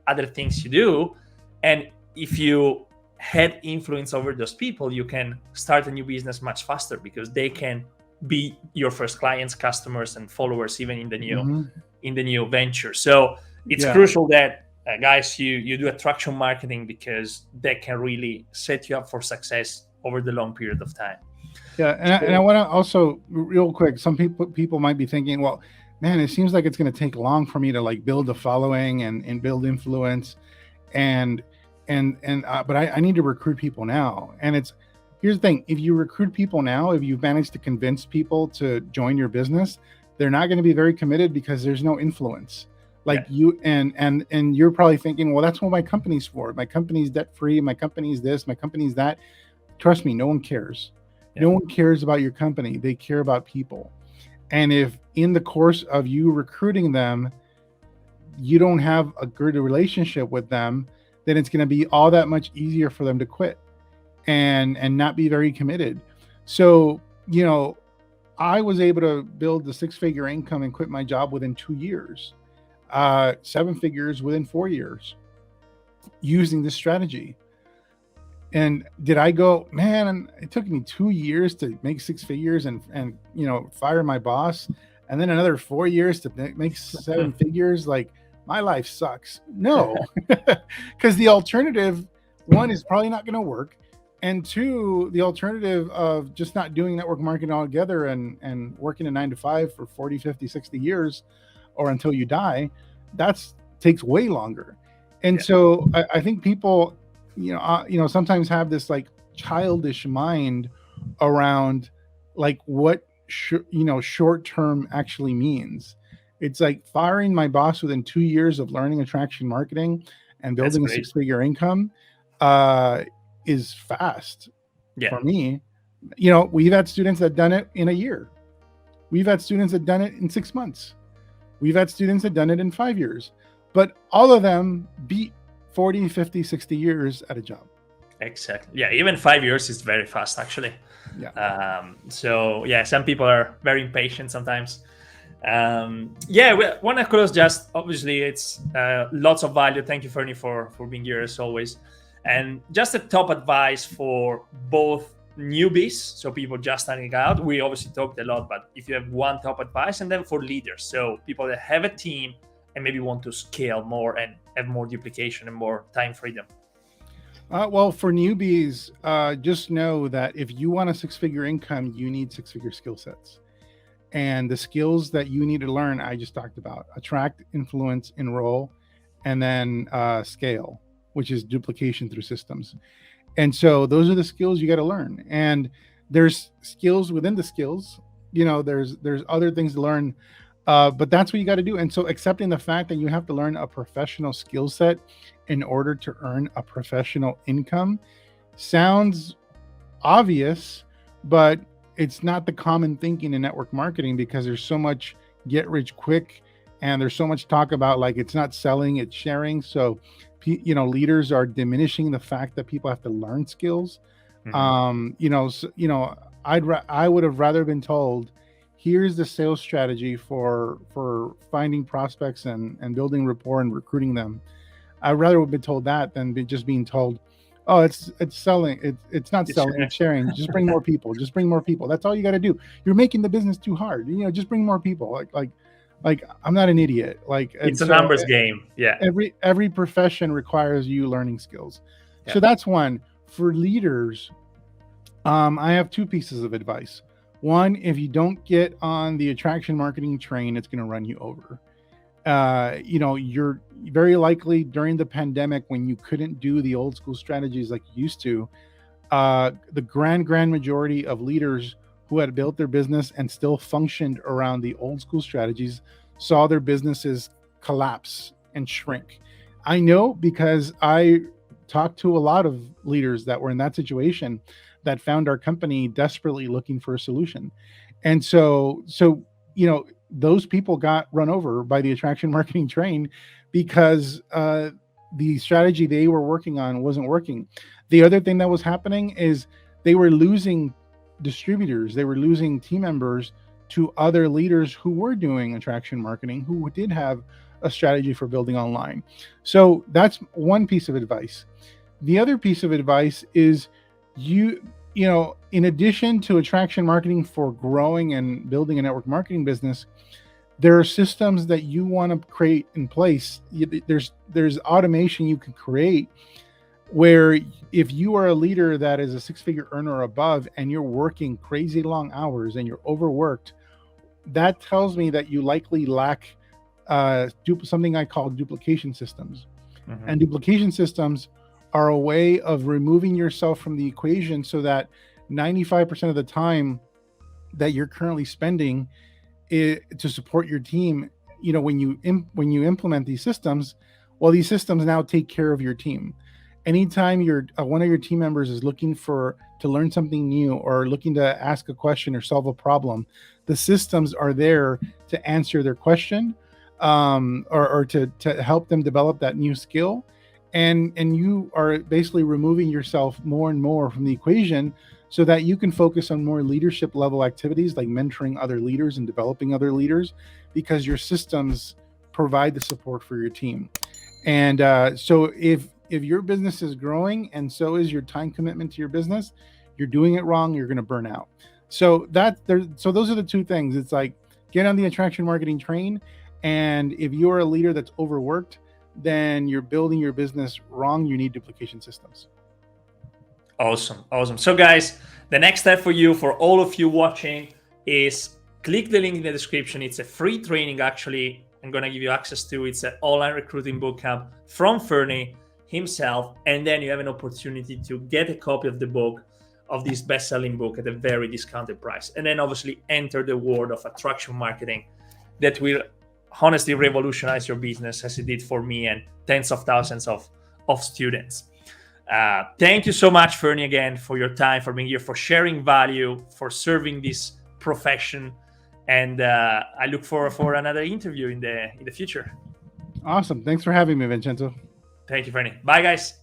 other things you do. And if you had influence over those people, you can start a new business much faster, because they can be your first clients, customers, and followers, even in the new venture. So it's crucial that guys, you do attraction marketing, because that can really set you up for success over the long period of time. Yeah, and I want to also real quick. Some people might be thinking, well, man, it seems like it's going to take long for me to like build a following and build influence, and but I need to recruit people now. And here's the thing: if you recruit people now, if you've managed to convince people to join your business, they're not going to be very committed because there's no influence. Like you and you're probably thinking, well, that's what my company's for. My company's debt free. My company's this. My company's that. Trust me, no one cares. No one cares about your company. They care about people. And if in the course of you recruiting them, you don't have a good relationship with them, then it's going to be all that much easier for them to quit and not be very committed. So, I was able to build the 6-figure income and quit my job within 2 years, 7 figures within 4 years using this strategy. And did I go, man, it took me 2 years to make 6 figures and fire my boss, and then another 4 years to make 7 figures? Like, my life sucks. No, because the alternative, one, is probably not going to work. And two, the alternative of just not doing network marketing altogether and working a 9-to-5 for 40, 50, 60 years or until you die, takes way longer. And so I think people, sometimes have this like childish mind around like what short-term actually means. It's like firing my boss within 2 years of learning attraction marketing and building a 6-figure income is fast for me. We've had students that done it in a year. We've had students that done it in 6 months. We've had students that done it in 5 years, but all of them beat 40, 50, 60 years at a job. Exactly. Yeah, even 5 years is very fast, actually. Yeah. Some people are very impatient sometimes. We want to close. Just obviously, it's lots of value. Thank you, Ferny, for being here as always. And just a top advice for both newbies, so people just starting out. We obviously talked a lot, but if you have one top advice, and then for leaders, so people that have a team and maybe want to scale more and have more duplication and more time freedom. Well, for newbies, just know that if you want a 6-figure income, you need 6-figure skill sets. And the skills that you need to learn, I just talked about: attract, influence, enroll, and then scale, which is duplication through systems. And so those are the skills you got to learn. And there's skills within the skills. There's other things to learn, but that's what you got to do. And so accepting the fact that you have to learn a professional skill set in order to earn a professional income sounds obvious, but it's not the common thinking in network marketing, because there's so much get rich quick and there's so much talk about like it's not selling, it's sharing. So leaders are diminishing the fact that people have to learn skills. Mm-hmm. I would have rather been told, here's the sales strategy for finding prospects and building rapport and recruiting them. I'd rather have been told that than just being told, oh, it's selling. It's not selling, it's sharing. Just bring more people. Just bring more people. That's all you got to do. You're making the business too hard. Just bring more people. Like I'm not an idiot. Like, it's a numbers game. Yeah. Every profession requires you learning skills. Yeah. So that's one. For leaders, I have 2 pieces of advice. One, if you don't get on the attraction marketing train, it's going to run you over. You're very likely during the pandemic, when you couldn't do the old school strategies like you used to, the grand majority of leaders who had built their business and still functioned around the old school strategies saw their businesses collapse and shrink. I know, because I talked to a lot of leaders that were in that situation that found our company desperately looking for a solution. And so those people got run over by the attraction marketing train because the strategy they were working on wasn't working. The other thing that was happening is they were losing distributors. They were losing team members to other leaders who were doing attraction marketing, who did have a strategy for building online. So that's one piece of advice. The other piece of advice is in addition to attraction marketing for growing and building a network marketing business, there are systems that you want to create in place. There's automation you can create where if you are a leader that is a six-figure earner or above and you're working crazy long hours and you're overworked, that tells me that you likely lack something I call duplication systems. Mm-hmm. And duplication systems are a way of removing yourself from the equation so that 95% of the time that you're currently spending to support your team, when you implement these systems, well, these systems now take care of your team. Anytime one of your team members is looking to learn something new or looking to ask a question or solve a problem, the systems are there to answer their question, or to help them develop that new skill. And you are basically removing yourself more and more from the equation so that you can focus on more leadership level activities like mentoring other leaders and developing other leaders, because your systems provide the support for your team. And so if your business is growing and so is your time commitment to your business, you're doing it wrong, you're going to burn out. So those are the two things. It's like, get on the attraction marketing train. And if you're a leader that's overworked, then you're building your business wrong. You need duplication systems. Awesome. So guys, the next step for you, for all of you watching, is click the link in the description. It's a free training, actually. I'm going to give you access to. It's an online recruiting bootcamp from Ferny himself. And then you have an opportunity to get a copy of the book, of this best-selling book, at a very discounted price. And then obviously enter the world of attraction marketing that will honestly revolutionize your business, as it did for me and tens of thousands of students. Thank you so much, Ferny, again, for your time, for being here, for sharing value, for serving this profession. And I look forward for another interview in the future. Awesome. Thanks for having me, Vincenzo. Thank you, Ferny. Bye, guys.